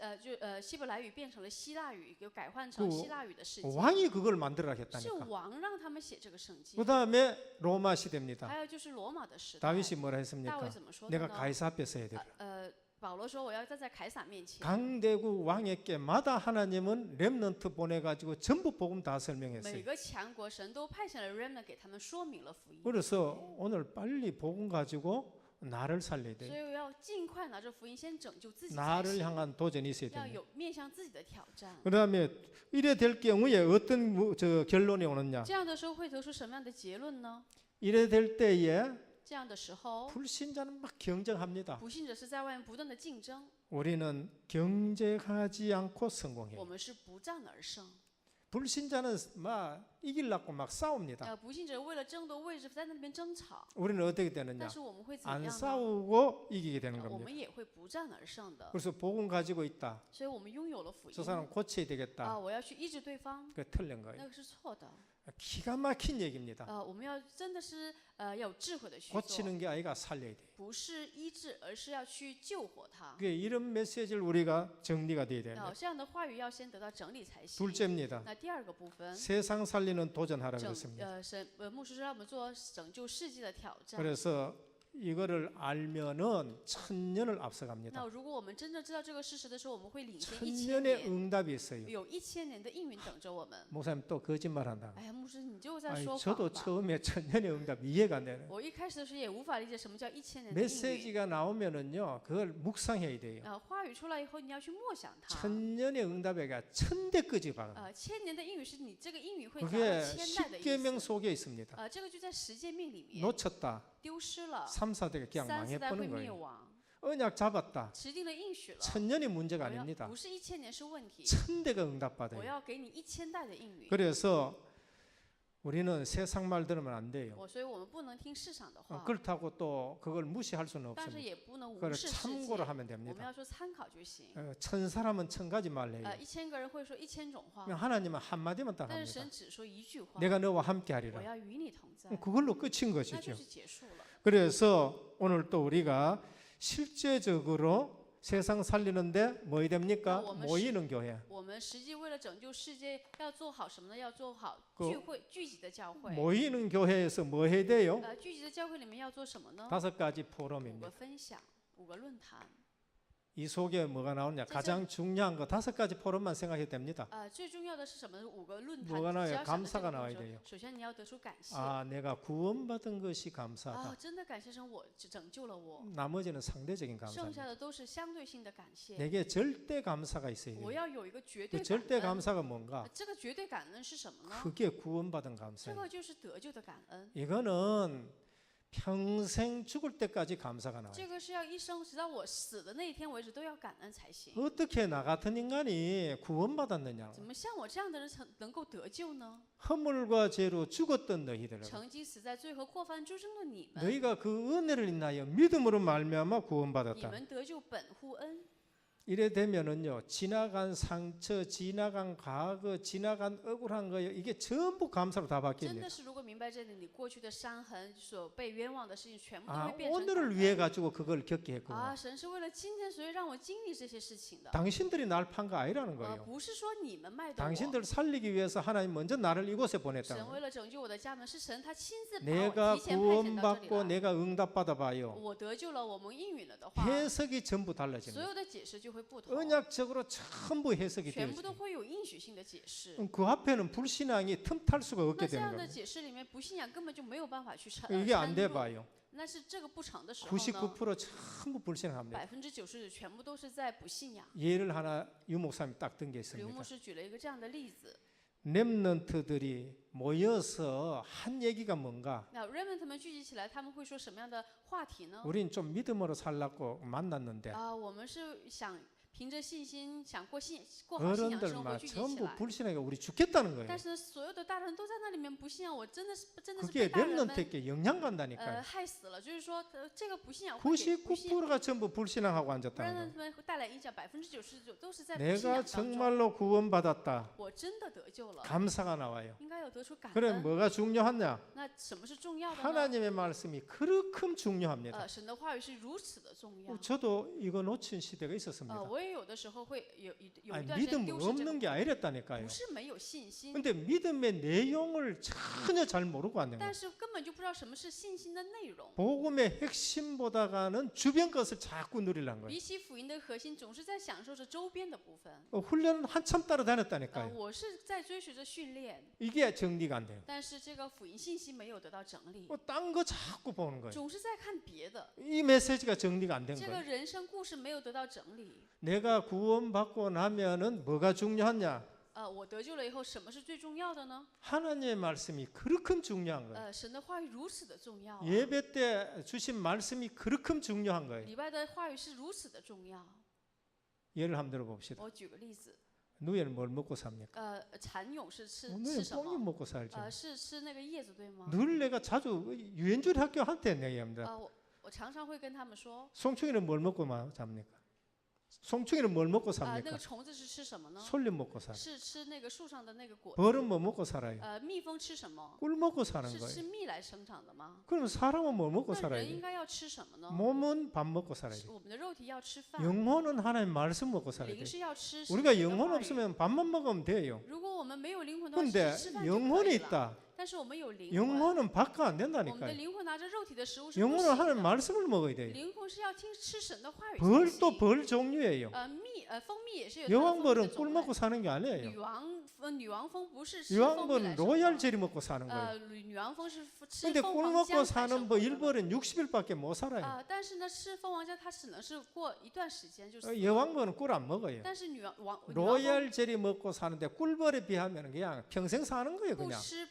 伯来语变成了希腊语，又改换成希腊语的事情。 왕이 그걸 만들어라 是 했다니까. 王让他们写这个圣经。 그 다음에 로마 시대입니다. 还有就是罗马的时代。 다윗이 뭐라 大 했습니까? 卫怎么说的 내가 呢？ 가이사 앞에 서야 돼. 保罗说我要站在凯撒面前。 강대국 왕에게마다 하나님은 렘넌트 보내가지고 전부 복음 다 每 설명했어요. 个强国神都派遣了 remnant 给他们说明了福音。 그래서 오늘 빨리 복음 가지고 나를 살려야 所 돼요. 以我要尽快拿着福音先拯救自己才 나를 行， 향한 도전이 있어야 要 됩니다. 有面向自己的挑战。 그다음에 이래 될 경우에 어떤 결론이 오느냐? 这样的时候会得出什么样的结论呢？ 이래 될 때에 这样的时候， 불신자는 막 경쟁합니다. 不信者是在外面不断的竞争， 우리는 경쟁하지 않고 성공해요. 我们是不战而胜。 불신자는 막 이기려고 막 싸웁니다. 不信者为了争夺位置在那边争吵， 우리는 어떻게 되느냐? 但是我们会怎么 안 样呢？ 싸우고 이기게 되는 我 겁니다. 们也会不战而胜的。 그래서 복음 가지고 있다. 所以我们拥有了福 저 音 사람 고쳐야 되겠다. 我要去医治对方， 그 틀린 거예요. 那个是错的。 기가 막힌 얘기입니다. 我们要真的是要有智慧的去做， 고치는 게 아니라 살려야 돼요. 不是医治，而是要去救活他。 그게 이런 메시지를 우리가 정리가 돼야 됩니다. 这样的话语要先得到整理才行。 둘째입니다. 那第二个部分， 세상 살리는 도전하라 그랬습니다. 牧师让我们做拯救世界的挑战。 그래서 이거를 알면은 천년을 앞서갑니다. 那如果我们真正知道这个事实的时候，我们会领先1000 천년의 年， 응답이 있어요. 有1000年的应允等着我们。 목사님 또 거짓말한다. 哎呀，牧师你就在 아니, 说谎 저도 吧。 처음에 천년의 응답 이해가 안 되는. 我一开始的时候也无法理解什么叫1000年的应允。 메시지가 나오면은요, 그걸 묵상해야 돼요. 话语出来以后，你要去默想它。 천년의 응답에가 1000대까지 봐. 1000年的应允是你这个应允会达到 그게 1000代的意 십계명 思。 속에 있습니다. 这个就在十诫命里面 놓쳤다. 丢失了， 3,4대가 그냥 3、4代会 망해버는 灭 거예요. 亡。 언약 잡았다. 持定了应许了， 천년이 문제가 我要 아닙니다. 不是1000年是问题， 1000대가 我 응답받아요. 要给你1000代的应允。 그래서 우리는 세상 말 들으면 안 돼요. 所以我们不能听市场的话， 그렇다고 또 그걸 무시할 수는 但是 없습니다. 也不能无 그걸 视世 참고로 界。 하면 我们 됩니다. 要说参考就行。 천 사람은 천 가지 말 해요. 1000个人会说1000种话， 하나님은 한마디만 딱 但是 합니다. 神只说一句话： 내가 너와 함께 我 하리라. 要与你同在， 그걸로 끝인 那 것이죠. 就是结束了。 그래서 오늘 또 우리가 실제적으로 세상 살리는데 뭐 해야 됩니까? 모이는 교회. 我们实际为了拯救世界，要做好什么呢？要做好 聚集的教会。 모이는 교회에서 뭐 해야 돼요? 聚集的教会里面要做什么呢？ 5가지 5 포럼입니다. 个分享，5个论坛。 이 속에 뭐가 나오냐? 가장 중요한 거 5가지 포럼만 생각해도 됩니다. 最重要的是什么？5个论坛。 뭐가 나와요? 只要想到这个 감사가 나와야 돼요. 首先你要得出感谢。 아, 내가 구원받은 것이 감사하다. 真的感谢神，我拯救了我。 나머지는 상대적인 剩 감사입니다. 下的都是相对性的感谢。 내게 절대 감사가 있어야 我 돼요. 要有一个绝对 그 感 절대 恩。 감사가 뭔가? 这个绝对感恩是什么呢？ 그게 구원받은 这 감사예요. 个就是得救的感恩。 이거는 평생 죽을 때까지 감사가 나와요. 这个是要一生，直到我死的那一天为止都要感恩才行。 어떻게 나 같은 인간이 구원받았느냐? 怎么像我这样的人能够得救呢？ 허물과 죄로 죽었던 너희들. 曾经死在罪和过犯之中的你们， 너희가 그 은혜를 인하여 믿음으로 말미암아 你 구원받았다. 们得救本乎恩。 이래 되면은요, 지나간 상처, 지나간 과거, 지나간 억울한 거요, 이게 전부 감사로 다 真 바뀝니다. 的是，如果明白这里，你过去的伤痕、所被冤枉的事情，全部都 아, 会变成感 오늘을 恩。 위해 가지고 그걸 겪게 했구나. 啊，神是为了今天，所以让我经历这些事情的。 당신들이 날 판 거 아니라는 거예요. 不是说你们卖的我。 당신들 살리기 위해서 하나님 먼저 나를 이곳에 神 보냈다는 为 거예요. 了拯救我的家门，是神他亲自把 내가 我提前派遣到这里 구원받고 来。 내가 응답받아 봐요. 我得救了，我们应允了的话， 해석이 전부 所 달라집니다. 有的解释就会不同， 언약적으로 전부 해석이 全 되어 部都 있어요. 会有应许性的解释。 그 앞에는 불신앙이 틈탈 수가 那 없게 这 되는 样的 겁니다. 解释里面，不信仰根本就没有办法去参 이게 안 돼 入。 봐요. 那是这个不成的时候呢， 99% 전부 불신앙합니다. 90%全部都是在不信仰。 예를 하나 유 목사님이 딱 든 게 刘 있습니다. 牧师举了一个这样的例子。 렘넌트들이 모여서 한 얘기가 뭔가? 那 Raymond 他们聚集起来，他们会说什么样的话题呢？ 우린 좀 믿음으로 살라고 만났는데 我们是想凭着信心，想过好信仰生活 어른들만 聚集起 전부 来。 불신하게 우리 죽겠다는 거예요. 但是呢，所有的大人都在那里面不信仰，我真的是被 그게 大人们 렘넌트에게 영향 간다니까요. 害死了。就是说，这个不信仰会给不信 99%가 전부 불신앙하고 不然 앉았다는 呢， 거예요. 他们会带来影响，99%都是在不信 내가 仰当中。 정말로 구원받았다. 我真的得救了， 감사가 나와요. 应该有得出感 그럼 恩。 뭐가 중요하냐? 那什么是重要的呢？ 하나님의 말씀이 그렇게 중요합니다. 神的话语是如此的重要。 저도 이거 놓친 시대가 있었습니다. 我也有的时候会有一 아니, 段时间 믿음 丢失这 없는 个， 게 아니랬다니까요. 不是没有信心， 근데 믿음의 내용을 전혀 잘 모르고 왔는 거예요. 但是根本就不知道什么是信心的内容。 복음의 핵심보다가는 주변 것을 자꾸 누리려는 거예요. 比起福音的核心，总是在享受着周边的部分。 훈련은 한참 따라다녔다니까요. 我是在追随着训练， 이게 정리가 안 돼요. 但是这个福音信息没有得到整理， 딴 거 자꾸 보는 거예요. 总是在看别的。 이 메시지가 정리가 안 된 这 거예요. 个人生故事没有得到整理。 내가 구원받고 나면은 뭐가 중요하냐? 我得救了以后，什么是最重要的呢？ 하나님의 말씀이 그렇게 중요한 거예요. 神的话语如此的重要， 예배 때 주신 말씀이 그렇게 중요한 거예요. 礼拜的话语是如此的重要。 예를 한번 들어봅시다. 我举个例子， 누에는 뭘 먹고 삽니까? 蚕蛹是吃 누에는 什 뽕이 么？ 먹고 살죠. 是吃那个叶子对吗？ 늘 내가 자주 유엔줄 학교 할 때 얘기합니다. 我常常会跟他们说， 송충이는 뭘 먹고 잡니까? 송충이는 뭘 먹고 那 삽니까? 个虫子是吃什么呢？ 솔잎 먹고 살아요. 是吃那个树上的那个果子。 벌은 뭐 먹고 살아요? 蜜蜂吃什么？ 꿀 먹고 사는 是吃 거예요. 蜜来生长的吗？ 그럼 사람은 뭐 먹고 那 살아야 人应 돼요? 该要吃什么呢？ 몸은 밥 먹고 살아야 是 돼요. 我们的肉体要吃饭， 영혼은 하나님 말씀 먹고 살아야 灵 돼요. 是要吃。 우리가 영혼 없으면 밥만 먹으면 돼요. 如果我们没有灵魂的话， 근데 只吃饭就可 영혼이 以了。 있다. 但是我们有灵魂， 영혼은 밥과 안 我们的 된다니까요. 灵魂拿着肉体的食物是不 영혼은 行 하나님 的。 말씀을 먹어야 돼요. 灵魂是要吃神的话语才 벌도 行。 벌 종류예요. 蜂蜜也是有它的蜂蜜 여왕벌은 的 꿀 种 먹고 类。 사는 게 아니에요. 女王蜂不是吃蜂蜜来 여왕벌은 生活 로얄 제리 먹고 사는 거예요. 女王蜂是吃 근데 凤 꿀 凰 먹고 浆才 사는 生 뭐 活的。 일벌은 60일밖에 못 살아요. 但是呢，吃蜂王浆它只能是过一段时间就死了。 여왕벌은 꿀 안 먹어요. 但是女王蜂 로얄 제리 먹고 사는데 꿀벌에 비하면 그냥 평생 사는 거예요, 不 그냥. 吃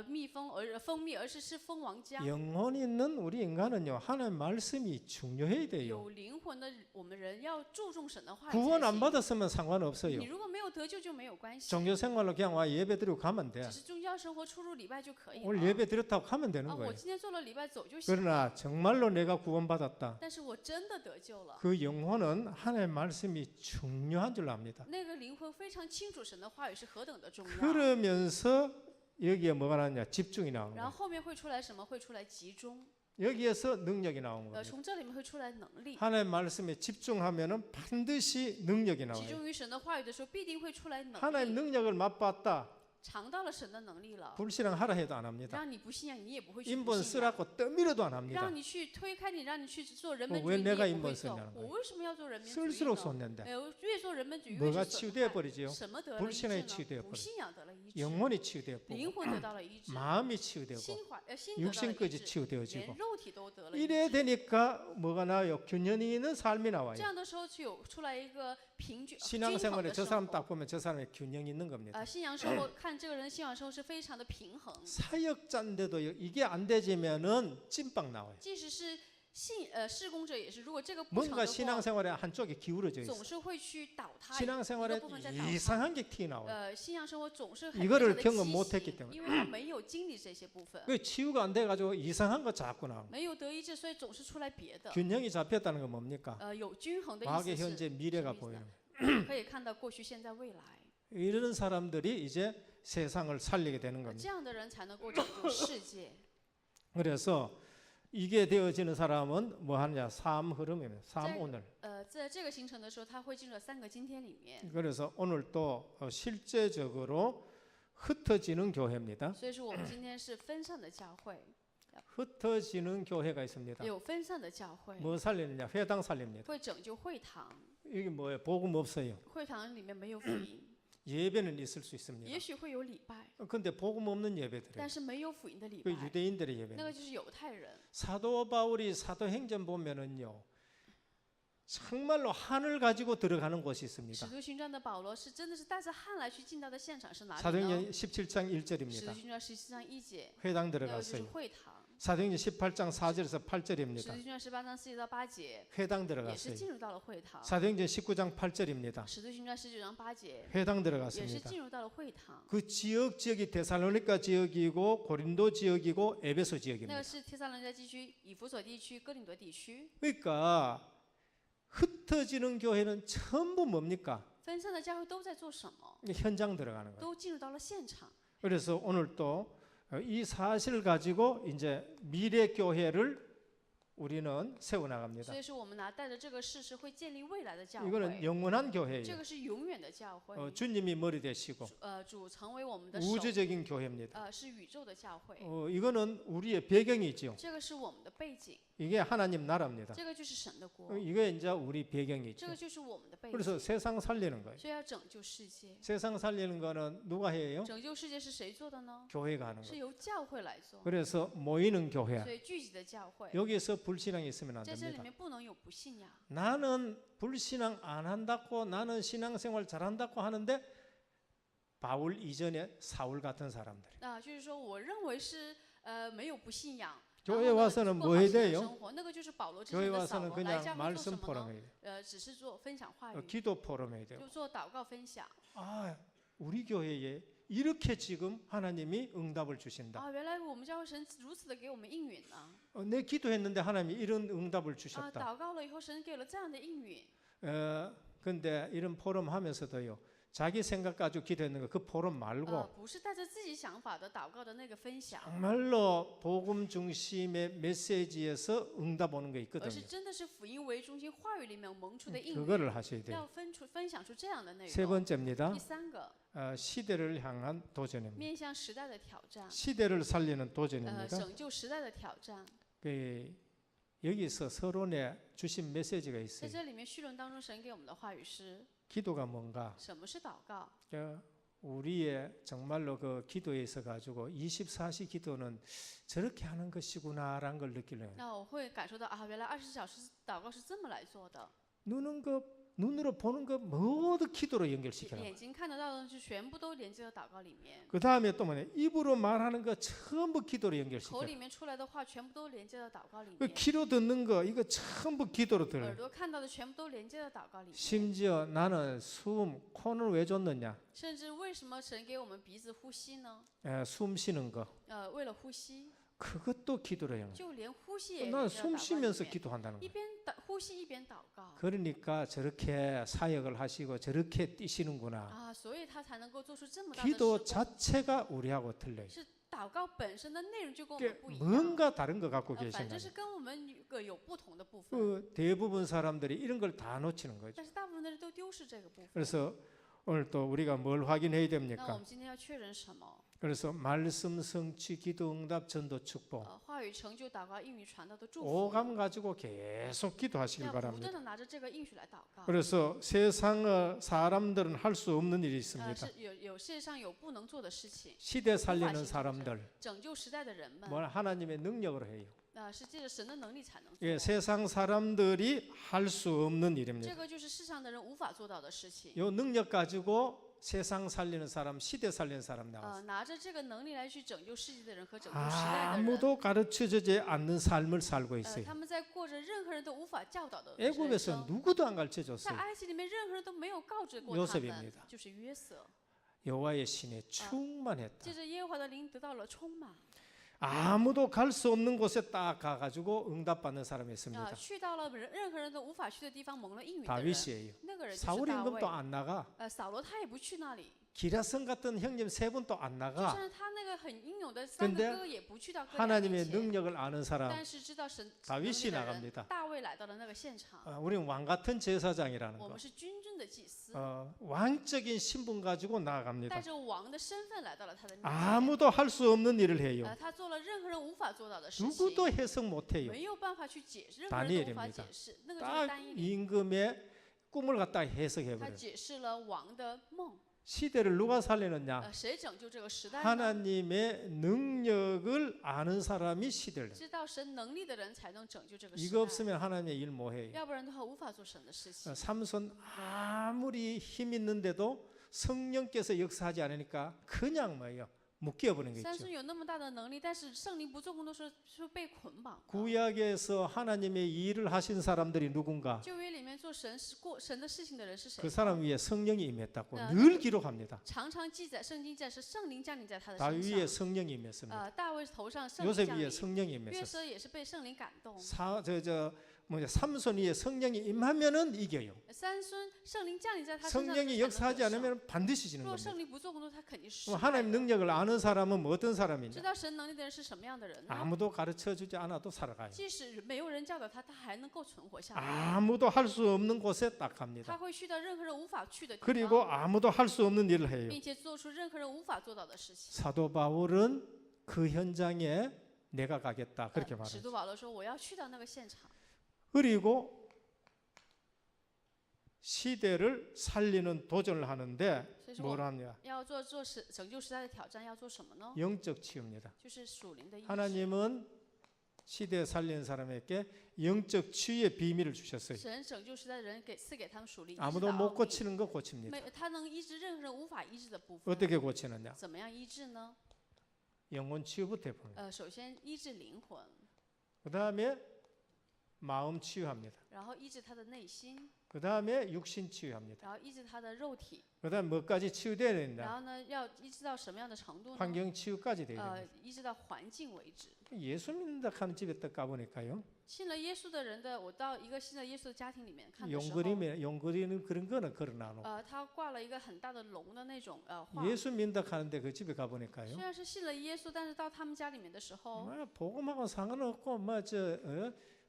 蜜蜂蜂蜜，而是吃蜂王浆。 영혼 있는 우리 인간은요, 하나님 말씀이 중요해야 돼요. 有灵魂的我们人要注重神的话语 구원 才 안 行。 받았으면 상관없어요. 你如果没有得救就没有关系， 종교 생활로 그냥 와 예배 드리고 가면 돼. 只是宗教生活出入礼拜就可以 오늘 了。 예배 드렸다고 가면 되는 我 거예요. 今天做了礼拜走就行了。 그러나 정말로 내가 구원받았다. 但是我真的得救了， 그 영혼은 하나님의 말씀이 중요한 줄 압니다. 那个灵魂非常清楚神的话语是何等的重要。 그러면서 여기에 뭐가 나오냐? 집중이 나오는 然后 거예요. 后面会出来什么？会出来集中， 여기에서 능력이 나오는 겁니다. 从这里面会出来能力。 하나님의 말씀에 집중하면은 반드시 능력이 集 나와요. 中于神的话语的时候，必定会出来能 하나님의 力。 능력을 맛봤다. 尝到了神的能力了， 불신앙 하라 해도 안 합니다. 让你不信仰，你也不会去不 인본 信仰。 쓰라고 떠밀어도 안 합니다. 让你去推开你，让你去做人本主 왜 义，你 내가 也不会 인본 走 쓰냐는 。我 거예요. 为什么要做人本主义 쓸수록 呢？ 쏟는데 越做人本主义越 뭐가 是损 치유되어 害。 버리지요? 什么得了医 불신앙이 治 치유되어 呢？不 버리죠. 信仰得了医治， 영혼이 치유되어 灵 버리고 魂得到了医治， 마음이 치유되고 心得到了 육신까지 医治， 치유되어지고 连肉体都得了医 이래 治。 되니까 뭐가 나와요? 균형이 있는 삶이 나와요. 这样的时候就有出来一个平均均衡 신앙생활에 的 저 生 사람 活。 딱 보면 저 사람의 균형이 있는 겁니다. 信仰生活看这个人信仰生活是非常的平衡， 사역자인데도 이게 안 되지면은 찐빵 나와요. 即使是事工者也是，如果这个不成 뭔가 的话， 신앙생활에 한쪽에 기울어져 있어. 总是会去倒塌，一 신앙생활에 个部分在倒塌。 이상한 게 튀어나와요. 信仰生活总是很 이거를 非常的 경험 畸 못했기 形， 때문에 因为他没有经历这些部分， 그 치유가 안 돼가지고 이상한 거 자꾸 나와요. 没有得医治，所以总是出来别的。 균형이 잡혔다는 건 뭡니까? 有均衡的意 과거, 思 현재, 是， 미래가 什么意思 보이는 呢 거예요. 可以看到过去、现在、未来。 이런 사람들이 이제 세상을 살리게 되는 这 겁니다. 样的人才能够拯救世界。 그래서 이게 되어지는 사람은 뭐 하느냐? 삶 흐름입니다. 삶 오늘. 在这个形成的时候，他会进入3个今天里面。 그래서 오늘 또 실제적으로 흩어지는 교회입니다. 所以说，我们今天是分散的教会， 흩어지는 교회가 있습니다. 有分散的教会， 뭐 살리느냐? 회당 살립니다. 会拯救会堂。 이게 뭐예요? 복음 없어요. 会堂里面没有福音， 예배는 있을 수 있습니다. 也许会有礼拜， 근데 복음 없는 예배들이에요. 但是没有福音的礼 그 拜， 유대인들의 那 예배입니다. 个就是犹太人。 사도 바울이 사도행전 보면은요. 정말로 한을 가지고 들어가는 곳이 使 있습니다. 徒行传的保罗是真的是带着汗来去进到的现场是哪里呢？ 사도행전 17장 使徒 1절입니다. 行传17章1节， 회당 那个就是 들어갔어요. 会堂。 사도행전 18장 4절에서 使 8절입니다. 徒行传18章4节到8节， 회당 也是 들어갔어요. 进入到了会堂。 사도행전 19장 8절입니다. 使徒行传19章8节， 회당 也是 들어갔습니다. 进入到了会堂。 그 지역이 데살로니가 지역이고 고린도 지역이고 에베소 那 지역입니다. 个是帖撒罗尼迦地区、以弗所地区、哥林多地区。 그러니까 흩어지는 교회는 전부 뭡니까? 分散的教会都在做什么？ 현장 들어가는 거예요. 都进入到了现场。 그래서 오늘 또 이 사실을 가지고 이제 미래 교회를 우리는 세워 나갑니다. 所以说，我们带着这个事实，会建立未来的教 이거는 会。 영원한 这 교회예요. 个是永远的教会。 주님이 머리 되시고 主成为我们的手， 우주적인 교회입니다. 是宇宙的教会。 이거는 우리의 배경이죠. 这个是我们的背景， 이게 하나님 나라입니다. 这个就是神的国， 이게 이제 우리 这 배경이죠. 个就是我们的背景。 그래서 세상 살리는 거예요. 所以要拯救世界， 세상 살리는 거는 누가 해요? 拯救世界是谁做的呢？ 교회가 하는 是 거예요. 由教会来做。 그래서 모이는 교회. 所以聚集的教会， 여기서 불신앙이 있으면 안 在这里 됩니다. 面不能有不信仰。 나는 불신앙 안 한다고 나는 신앙생활 잘한다고 하는데 바울 이전에 사울 같은 사람들. 就是说，我认为是没有不信仰。 교회 然后呢 와서는 过 뭐 好 해야 信仰 돼요? 生活，那个就是保罗之 교회 前的扫 와서는 罗来 그냥 教会做 말씀 什么 포럼 呢？ 해야 돼요. 只是做分享话语， 기도 포럼 해야 돼요. 就做祷告分享。 아, 우리 교회에 이렇게 지금 하나님이 응답을 주신다. 原来我们教会神如此的给我们应允呢。 내 기도했는데 하나님이 이런 응답을 주셨다. 祷告了以后，神给了这样的应允。 근데 이런 포럼 하면서도요. 자기 생각 가지고 기도했는 거 그 포럼 말고 不是带着自己想法的祷告的那个分享， 정말로 복음 중심의 메시지에서 응답 오는 게 而是 있거든요. 真的是福音为中心话语里面蒙出的应允， 그거를 하셔야 돼요. 要分享出这样的内 세 容。 번째입니다. 第三个， 시대를 향한 도전입니다. 面向时代的挑战， 시대를 살리는 도전입니다. 拯救时代的挑战。 여기서 서론에 주신 메시지가 在 있어요. 这里面，绪论当中神给我们的话语是： 기도가 뭔가? 什么是祷告？ 우리의 정말로 그 기도에 있어 가지고 24시 기도는 저렇게 하는 것이구나라는 걸 느끼려요. 那我会感受到原来24小时祷告是这么来做的。 눈으로 보는 거 모두 기도로 연결시켜라. 眼睛看得到的东西全部都连接到祷告里面， 그 다음에 또 뭐냐? 입으로 말하는 거 전부 기도로 口 연결시켜라. 里面出来的话全部都连接到祷告里 그 面， 귀로 듣는 거 이거 전부 기도로 들어요. 耳朵看到的全部都连接到祷告里面。 심지어 나는 코는 왜 줬느냐? 甚至为什么神给我们鼻子呼吸呢？ 숨 쉬는 거 为了呼吸， 그것도 기도로 연결. 就连呼吸也 나는 连接到 숨 祷告里 쉬면서 面。 기도한다는 一 거야. 边呼吸一边祷告 그러니까 저렇게 사역을 하시고 저렇게 뛰시는구나. 啊，所以他才能够做出这么大的 기도 事工。 자체가 우리하고 틀려요. 是祷告本身的内容就跟我们 그게 不一样， 뭔가 다른 거 갖고 反 계신다. 正是跟我们有不同的部分。 그 대부분 사람들이 이런 걸 다 놓치는 거죠. 但是大部分的人都丢失这个部分。 그래서 오늘 또 우리가 뭘 확인해야 那我 됩니까? 们今天要确认什么？ 그래서 말씀 성취 기도 응답 전도 축복 话语成就、祷告、应许传道的祝福， 오감 가지고 계속 기도하시길 要不断 바랍니다. 的拿着这个应许来祷告。 그래서 세상의 사람들은 할 수 없는 일이 있습니다. 是有世界上有不能做的事情， 시대 살리는 사람들 拯救时代的人们， 뭘 하나님의 능력으로 해요. 是借着神的能力才能做。 예, 세상 사람들이 할 수 없는 这 일입니다. 个就是世上的人无法做到的事情。 이 능력 가지고 세상 살리는 사람, 시대 살리는 사람 나왔어요. 拿着这个能力来去拯救世界的人和拯救时代的人， 아무도 가르쳐주지 않는 삶을 살고 있어요. 他们在过着任何人都无法教导的人 애굽에서 生。 누구도 안 在 가르쳐줬어요. 埃及里面，任何人都没有告知过他们 요셉입니다 ，就是约瑟。 여호와의 신에 충만했다. 借着耶和华的灵得到了充满， 아무도 갈 수 없는 곳에 딱 가가지고 응답받는 사람이 있습니다. 去到了任何人都无法去的地方，蒙了应允的人， 다윗이에요. 那个人就是 사울 大 임금 卫 또 。안 나가. 扫罗他也不去那里， 기라성 같은 형님 세 분 또 안 就 나가. 算是他那个很英勇的三 근데 个哥哥也不去到哥俩面 하나님의 前。 능력을 아는 사람, 但是知道神 다윗이 能力的 나갑니다 人，大卫来到了那个现场。 우리는 왕 같은 제사장이라는 我 거. 们是君尊的祭司， 왕적인 신분 가지고 带 나아갑니다. 着王的身份来到了他的面前。 아무도 할 수 없는 일을 해요. 他做了任何人无法做到的事情， 누구도 해석 못해요. 没有办法去解释，任何人都无法解释。那个就是 딱 单一理， 임금의 꿈을 갖다 他 해석해버려요. 解释了王的梦。 시대를 누가 살리느냐? 谁拯救这个时代呢？ 하나님의 능력을 아는 사람이 시대를. 知道神能力的人才能拯救这个时 이거 代， 없으면 하나님의 일 못해요. 要不然的话无法做神的事情。 삼손 아무리 힘 있는데도 성령께서 역사하지 않으니까 그냥 뭐예요? 묶여버린 게 三 있죠. 孙有那么大的能力，但是圣灵不做工的时候是被捆绑的。 구약에서 하나님의 일을 하신 사람들이 누군가? 旧约里面做神的事情的人是谁 그 ？ 사람 위에 성령이 임했다고 네. 늘 기록합니다. 常常记载圣经在是圣灵降临在他的 다윗 身 위에 上。 성령이 임했습니다. 大卫头上圣灵 요셉 降 위에 临， 성령이 约 임했어요. 瑟也是被圣灵感动。 삼손 위에 성령이 임하면은 이겨요. 三孙圣灵降临在他身上， 성령이 역사하지 않으면 반드시 지는 如果 겁니다. 圣灵不做工作，他肯定是失 그럼 败 하나님 的。 능력을 아는 사람은 뭐 어떤 知 사람이냐? 道神能力的人是什么样的人呢？ 아무도 가르쳐주지 않아도 살아가요. 即使没有人教导他，他还能够存活下来。 아무도 할 수 없는 곳에 딱 他 갑니다. 会去到任何人无法去的地 그리고 方， 아무도 할 수 없는 일을 해요. 并且做出任何人无法做到的事情。 사도 바울은 그 현장에 내가 가겠다 그렇게 使 말해요. 徒保罗说：“我要去到那个现场。 그리고 시대를 살리는 도전을 하는데 所以说 뭘 我 하냐? 要做拯救时代的挑战，要做什么呢？ 영적 치유입니다. 就是属灵的医治。 하나님은 시대 살리는 사람에게 영적 치유의 비밀을 주셨어요. 神拯救时代的人赐给他们属灵医治 아무도 的 못 奥秘， 고치는 거 고칩니다. 他能医治任何人无法医治的部分。 어떻게 고치느냐? 怎么样医治呢？ 영혼 치유부터 해봅니다. 首先医治灵魂， 그 다음에 마음 치유합니다. 然后医治他的内心， 그 다음에 육신 치유합니다. 然后医治他的肉体， 그 다음에 뭐까지 치유돼야 然 된다? 后呢，要医治到什么样的程度呢？ 환경 치유까지 돼야 됩니다. 医治到环境为止。 예수 믿는다 하는 집에 딱 가보니까요. 信了耶稣的人的，我到一个信了耶稣的家庭里面看的时候， 용거리는 그런 거는 걸어놔놓고 他挂了一个很大的龙的那种画。 예수 믿는다 하는데 그 집에 가보니까요. 虽然是信了耶稣，但是到他们家里面的时候， 뭐 복음하고 상관없고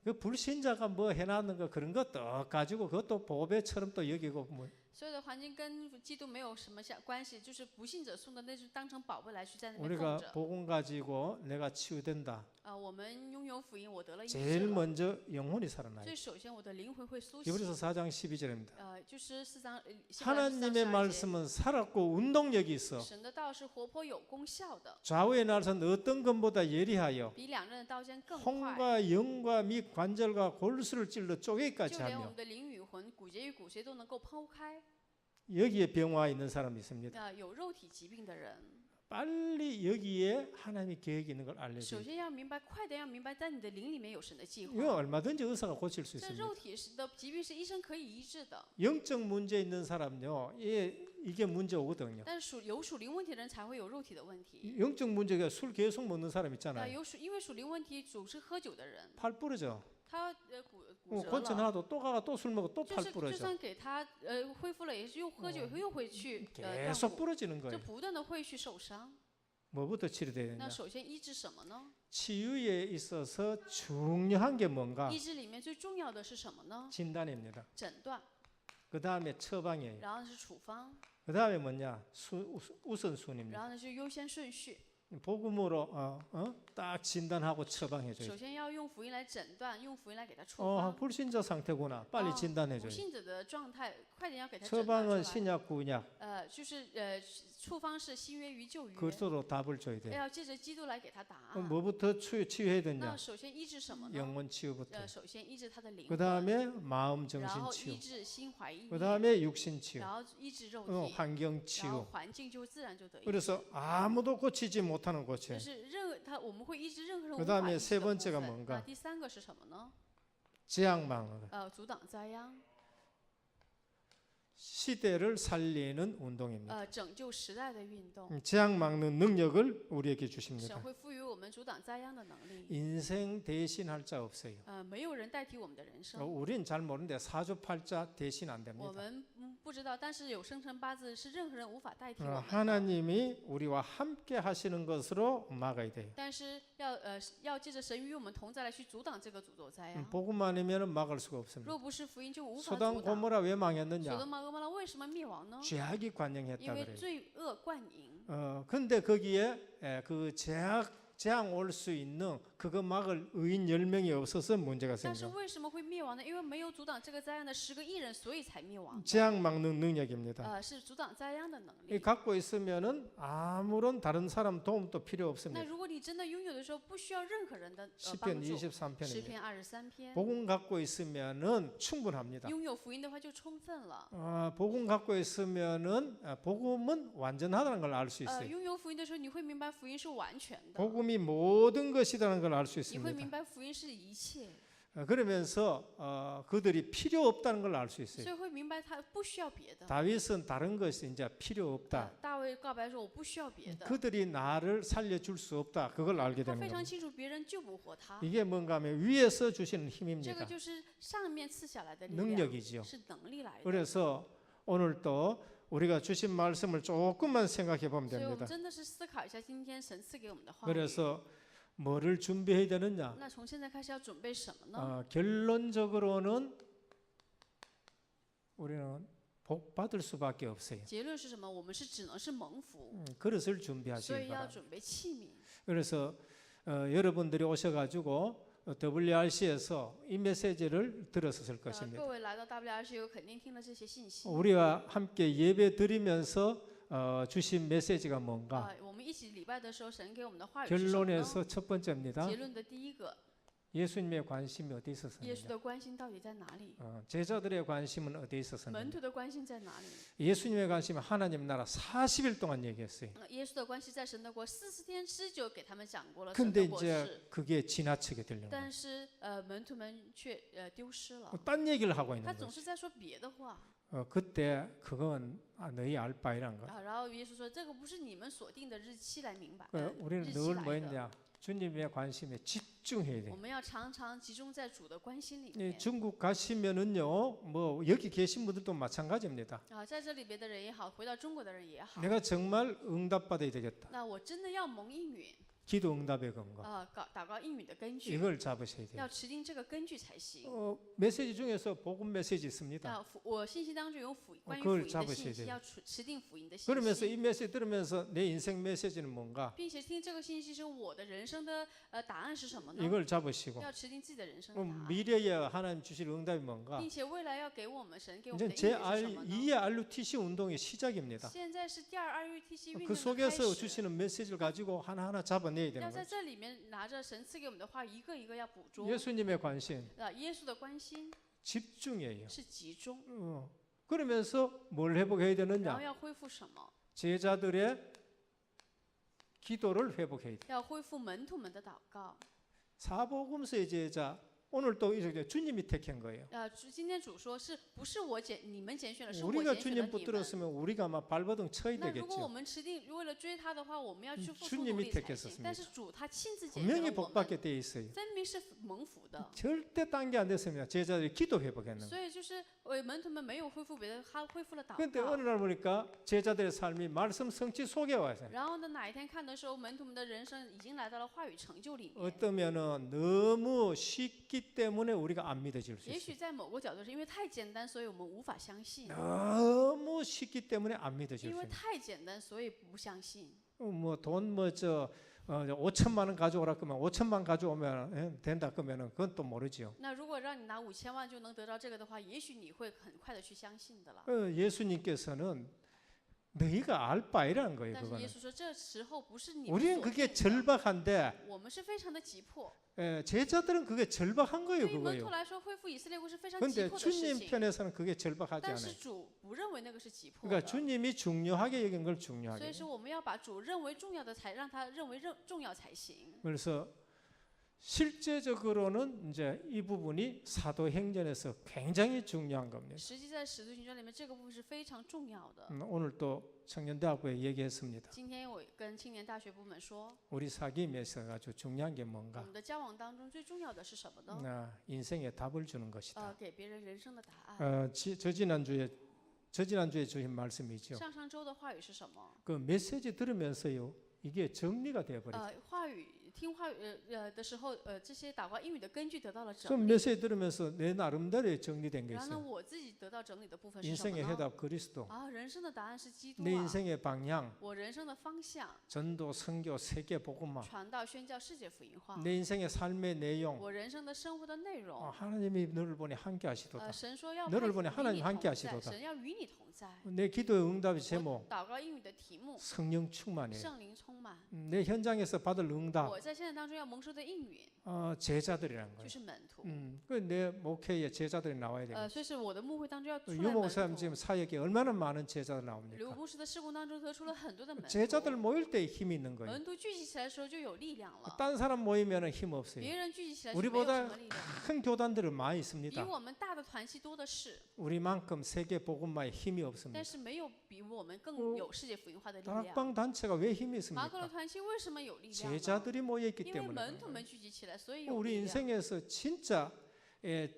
그 불신자가 뭐 해놨는 거 그런 거 또 가지고 그것도 보배처럼 또 여기고 뭐 所有的环境跟基督没有什么关系，就是不信者送的那是当成宝贝来去在那边供 우리가 着。 복음 가지고 내가 치유된다. 我们拥有福音，我得了医 제일 治了。 먼저 영혼이 살아나요. 所以首先我的灵魂会苏醒。 히브리서 4장 12절입니다. 就是4章， 하나님의 말씀은 살았고 운동력이 있어 神的道是活泼有功效的， 좌우의 날선 어떤 것보다 예리하여 比两刃的刀尖更快， 혼과 영과 및 관절과 골수를 찔러 쪼개기까지 就连我 하며 们的灵与魂骨节与骨节都能够剖开。 여기에 병화 있는 사람이 있습니다. 有肉体疾病的人， 빨리 여기에 하나님의 계획이 있는 걸 首 알려줘요. 先要明白，快点要明白，在你的灵里面有神的计 이거 划。 얼마든지 의사가 고칠 수 这 있습니다. 肉体的疾病是医生可以医治的， 영적 문제 있는 사람요, 이게 문제 오거든요. 但是有属灵问题的人才会有肉体的问题。 영적 문제가 술 계속 먹는 사람 있잖아요. 因为属灵问题总是喝酒的人， 팔 부러져. 他骨折 권천하도 또 가가 또 술 먹고 또 就 팔 是就 부러져. 算给他恢复了，也是又喝酒又会去断 계속 骨， 부러지는 就 거예요. 不断的会去受伤。 뭐부터 치료돼야 那 되냐? 首先医治什么呢？ 치유에 있어서 중요한 게 뭔가? 医治里面最重要的是什么呢？ 진단입니다. 诊断， 그 다음에 처방이에요. 然后是处方， 그 다음에 뭐냐? 우선순위입니다. 然后呢是优先顺序。 복음으로 딱 진단하고 처방해줘요. 首先要用福音来诊断，用福音来给他处方。 불신자 상태구나. 빨리 不 진단해줘요. 信者的状态，快点要给他诊断 처방은 出来。 신약 구약 就是处方是新约与旧约， 그리스도로 답을 줘야 돼요. 要借着基督来给他答案。 뭐부터 치유해야 那 되냐? 首先医治什么呢？ 영혼 치유부터. 首先医治他的灵 그 魂， 다음에 마음 然 정신 后 치유. 医治心怀意 그 念， 다음에 육신 치유. 然后医治肉 어, 体， 환경 然后 치유. 环境就自然就得医治。 그래서 아무도 고치지 못하는 就 고체. 是我们会医治任何人无 그 다음에 法医治的 세 部 번째가 分。 뭔가? 那第三个是什么呢？ 재앙망. 阻挡灾殃， 시대를 살리는 운동입니다. 拯救时代的运动。 재앙 막는 능력을 우리에게 神 주십니다. 会赋予我们阻挡灾殃的能力。 인생 대신할 자 없어요. 没有人代替我们的人生。 우린 잘 모르는데 사주팔자 대신 안 我 됩니다. 们不知道，但是有生辰八字是任何人无法代替我们的。 하나님이 우리와 함께 하시는 것으로 막아야 돼요. 但是要借着神与我们同在来去阻挡这个诅咒灾殃。 복음 아니면 막을 수가 없습니다. 若不是福音，就无法 소돔 阻挡。 고모라 왜 所 망했느냐? 多玛俄摩拉为什么灭亡呢？ 죄악이 관영했다 因为 그래요. 罪恶冠营。 근데 거기에 그 재앙 올 수 있는 그거 막을 의인 10명이 없어서 문제가 但是 생겨. 为什么会灭亡呢？因为没有阻挡这个灾殃的10个义人，所以才灭亡。 재앙 막는 능력입니다. 是阻挡灾殃的能 이 力。 갖고 있으면은 아무런 다른 사람 도움도 필요 那 없습니다. 如果你真的拥有的时候，不需要任何人的 시편 帮助。诗 23편입니다. 篇23篇， 복음 갖고 있으면은 충분합니다. 拥有福音的话就充分了。 복음 갖고 있으면은 복음은 완전하다는 걸 알 수 있어요. 拥有福音的时候，你会明白福音是完全的， 복음이 모든 것이라는 걸 알 수 你会 있습니다. 明白福音是一切， 그러면서 그들이 필요 없다는 걸 알 수 所 있어요. 以会明白他不需要别的。 다윗은 다른 것이 이제 필요 없다. 大卫告白说：“我不需要别的。” 그들이 나를 살려줄 수 없다. 그걸 알게 他 되는 非常 겁니다. 清楚别人救不活他， 이게 뭔가 하면 위에서 주시는 这个 힘입니다. 就是上面赐下来的力量， 능력이죠. 是能力来的。 그래서 오늘도 우리가 주신 말씀을 조금만 생각해 보면 所以我们 됩니다. 真的是思考一下今天神赐给我们的话语。 그래서 뭐를 준비해야 되느냐? 那从现在开始要准备什么呢？ 결론적으로는 우리는 복 받을 수밖에 없어요. 结论是什么？我们是只能是蒙福， 그릇을 所 준비하시기 以要 바랍니다. 准备器皿。 그래서 여러분들이 오셔가지고 WRC에서 이 메시지를 들었을 것입니다. 各位来到 WRCU 肯定听了这些信息。 우리와 함께 예배 드리면서 주신 메시지가 뭔가? 我们一起礼拜的时候，神给我们的话语是什么呢？ 결론에서 첫 번째입니다. 结论的第一个， 예수님의 관심이 어디 耶稣 있었습니까? 的关心到底在哪里？ 제자들의 관심은 어디 门 있었습니까? 徒的关心在哪里？ 예수님의 관심은 하나님 나라 40일 동안 얘기했어요. 耶稣的关系在神的国40天之久给他们讲过了神 근데 的国 이제 事， 그게 지나치게 들린 거예요. 但是门徒们却丢失了。 딴 얘기를 하고 他 있는 总 거죠. 是在说别的话 그때 그건 너희 알 바이란 거. 然后耶稣说：“这个不是你们锁定的日期来明白， 우리는 日期 늘 来的。 뭐였냐? 주님의 관심에 집중해야 돼. 我们要常常集中在主的关心里 이 面。 중국 가시면은요, 뭐 여기 계신 분들도 마찬가지입니다. 在这里边的人也好，回到中国的人也好， 내가 정말 응답받아야 되겠다. 那我真的要蒙应允 기도 응답의 근거. 祷告应允的根据， 이걸 잡으셔야 돼요. 要持定这个根据才行。 메시지 중에서 복음 메시지 있습니다. 那我信息当中有关于 그걸 福音的 잡으셔야 信息， 돼요. 要持定福音的信 그러면서 息， 이 메시지 들으면서 내 인생 메시지는 뭔가? 并且听这个信息是我的人生的答案是什么呢？ 이걸 잡으시고 要持定自己的人生的答案， 미래에 하나님 주실 응답이 뭔가? 并且未来要给我们神给我们 이제 的应许是什么呢？ 제2의 RUTC 운동의 시작입니다. 现在是第二UTC 运 그 动的开 속에서 始， 주시는 메시지를 가지고 하나하나 잡아내야 要 되는 在 거예요. 这里面拿着神赐给我们的话，一个一个要捕捉。 예수님의 관심, 耶稣的关心， 집중이에요. 是集中， 그러면서 뭘 회복해야 然后 되느냐? 要恢复什么？ 제자들의 기도를 회복해야 돼. 要恢复门徒们的祷告。 사복음서의 제자 오늘 또 이제 주님이 택한 거예요. 今天主说是不是你们拣选了，是我 우리가 拣选了 주님 你们。 붙들었으면 우리가 아마 발버둥 쳐야 那如果我 되겠죠. 们持定为了追他的话，我们要去付出 주님이 努力才 택했었습니다 行。但是主他亲自拣选 분명히 了我 복 们， 받게 돼 있어요. 分明是蒙福的。 절대 딴 게 안 됐습니다. 제자들이 기도 회복했는 거. 所以就是门徒们没有恢复别的，他恢复了祷 그런데 告 어느 。 날 보니까 제자들의 삶이 말씀 성취 속에 와서 然后呢，哪一天看的时候，门徒们的人生已经来到了话语成就里面。 어떠면은 너무 쉽기 때문에 우리가 안 믿어질 수 也 있어요. 许在某个角度是因为太简单，所以我们无法相信； 너무 쉽기 때문에 안 믿어질 因 수 为 있어요. 太简单，所以不相信。 뭐돈 5천만 원 가져오라 그러면 5천만 가져오면 된다 그러면은 그건 또 모르죠. 那如果让你拿5000万就能得到这个的话，也许你会很快的去相信的了。 예수님께서는 너희가 알 바이라는 거예요. 但是耶 그거는 稣说，这时候不是你们 우리는 所 그게 定的， 절박한데 我们是非常的急迫。 제자들은 그게 절박한 对 거예요. 于门徒 그거요. 来说，恢复以色列国是非常急 근데 迫的事 주님 情。 편에서는 그게 절박하지 但是 않아요. 主不认为那个是急迫 그러니까 的， 주님이 중요하게 여긴 걸 所 중요하게. 以是我们要把主认为重要的才让他认为重要才行。 그래서 실제적으로는 이제 이 부분이 사도행전에서 굉장히 중요한 겁니다. 实际在使徒行传里面，这个部分是非常重要的。 오늘 또 청년대학부에 얘기했습니다. 今天我跟青年大学部门说， 우리 사귐에서 아주 중요한 게 我 뭔가? 们的交往当中最重要的是什么呢？ 인생에 답을 주는 것이다. 给别人人生的答案。 저지난주에 주신 말씀이죠. 上周的话语是什么？ 그 메시지 들으면서요, 이게 정리가 되어버렸어요. 话语听话语的时候，这些祷告英语的根据得到了 좀 整理。 메시지 들으면서 내 나름대로 정리된 게 然后呢， 있어요. 我自己得到整理的部分是什么 인생의 呢？ 해답 그리스도, 人生的答案是基督 내 啊！ 인생의 방향, 我人生的方向， 전도, 선교, 세계 복음화, 传道、宣教、世界福音化。 내 인생의 삶의 내용. 我人生的生活的内容， 하나님이 너를 보니 함께 하시도다. 神说要 너를 与 보니 你 하나님 同 함께 在， 하시도다. 神要与你同在。 내 기도의 응답의 我 제목 祷告英语的题目， 성령 충만이에요. 圣灵充满。 내 현장에서 받을 응답 我在现在当中要蒙受的应允， 제자들이라는 就 거예요. 是门徒。 내 목회에 제자들이 나와야 돼요. 所以是我的牧会当中要出来 유 门 목사님 徒。 지금 사역에 얼마나 많은 제자들 刘 나옵니까? 牧师的事工当中得出了很多的门徒。 제자들 모일 때 힘이 있는 거예요. 门徒聚集起来的时候就有力量了， 딴 사람 모이면 힘 없어요. 别人聚集起来是没有什 우리보다 么力量。 큰 교단들은 많이 比 있습니다. 我们大的团契多的是， 우리만큼 세계 복음화에 힘이 없습니다. 但是没有比我们更有世界福音化的力量。 다락방 단체가 왜 힘이 马可的 있습니까? 团契为什么有力量呢？ 제자들이 모여있기 因为 때문에. 门 그런 徒 거예요. 们聚集起来，所以有 우리 力量。 인생에서 진짜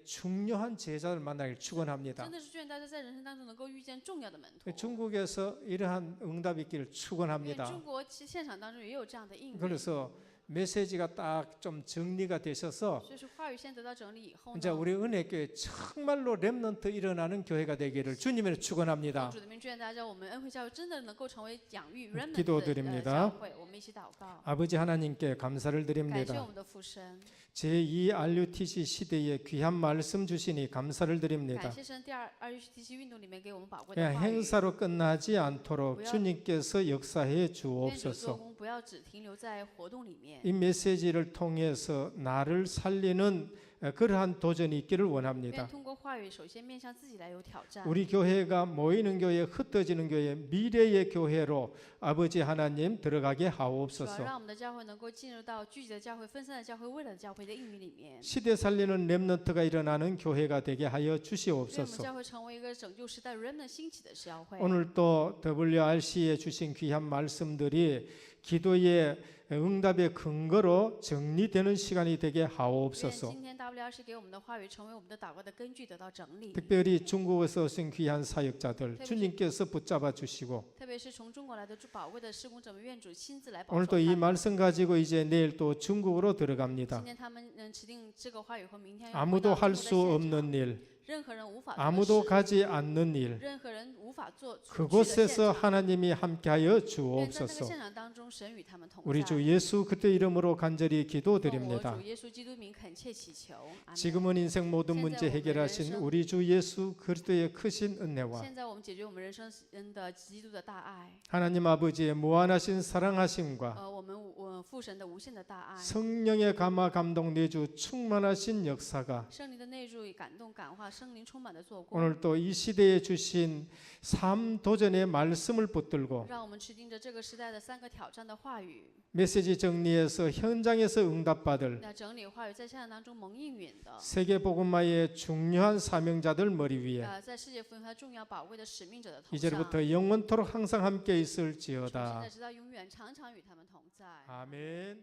중요한 제자를 만나길 축원합니다. 真的是愿大家在人生当中能够遇见重要的门徒。 중국에서 이러한 응답이 있기를 因为 축원합니다. 中国其实现场当中也有这样的应允， 그래서 메시지가 딱 좀 정리가 되셔서 所以是话语先得到整理以后 이제 呢， 우리 은혜교회 정말로 렘넌트 일어나는 교회가 되기를 주님으로 奉 축원합니다. 主的名，愿大家我们恩惠教会真的能够成为养育 remnant 的 기도드립니다. 教会。我们一起祷告， 아버지 하나님께 감사를 感谢 드립니다. 我们的父神， 제2 RUTC 시대에 귀한 말씀 주시니 감사를 드립니다. 感谢神第二UTC运动里面给我们宝贵的 그냥 话语。 행사로 끝나지 않도록 주님께서 역사해 愿主做 주옵소서. 工不要只停留在活动里面， 이 메시지를 통해서 나를 살리는 그러한 도전이 있기를 愿 원합니다. 通过话语首先面向自己来有挑战。 우리 교회가 모이는 교회, 흩어지는 교회, 미래의 교회로 아버지 하나님 들어가게 主要 하옵소서. 让我们的教会能够进入到聚集的教会、分散的教会、未来的教会的应允里面。 시대 살리는 렘넌트가 일어나는 교회가 되게 하여 愿我们 주시옵소서. 教会成为一个拯救时代 remnant 兴起的教会。 오늘 또 WRC에 주신 귀한 말씀들이 기도의 응답의 근거로 정리되는 시간이 되게 愿 하옵소서. 今天 WRC 给我们的话语成为我们的祷告的根据，得到整理。 특별히 중국에서 오신 귀한 사역자들 주님께서 붙잡아 주시고 特别是从中国来的宝贵的施工者们，愿主亲自来保守 오늘 他 또 이 们。 말씀 가지고 이제 내일 또 중국으로 今 들어갑니다. 天他们持定这个话语后，明天要回 아무도 到 할 中 수 国的现 없는 场。 일, 任何人无法做的 아무도 事， 가지 않는 일, 任何人无法做出去的现 그곳에서 场。 하나님이 함께하여 愿在那个 주옵소서. 现场当中，神与他们同 우리 在。 주 예수 그리스도 이름으로 간절히 奉我 기도드립니다. 主耶稣基督名恳切祈求。阿门 지금은 인생 모든 문제 현재 해결하신 우리 우리 주 예수 그리스도의 크신 은혜와 现在我们解决我们人生的基督的大爱， 하나님 아버지의 무한하신 사랑하심과 我父神的无限的大爱， 성령의 감화 감동 내주 충만하신 역사가 圣灵的内住与感动感化圣灵充满的做工， 오늘 또 이 시대에 주신 삶 도전의 말씀을 붙들고 让我们持定着这个时代的3个挑战的话语， 메시지 정리해서 현장에서 응답받을 那整理话语在现实当中蒙应允的， 세계 복음화의 중요한 사명자들 머리 위에 在世界福音和重要宝贵的使命者的头上， 이제부터 영원토록 항상 함께 从现 있을지어다. 在直到永远，常常与他们同在。 아멘.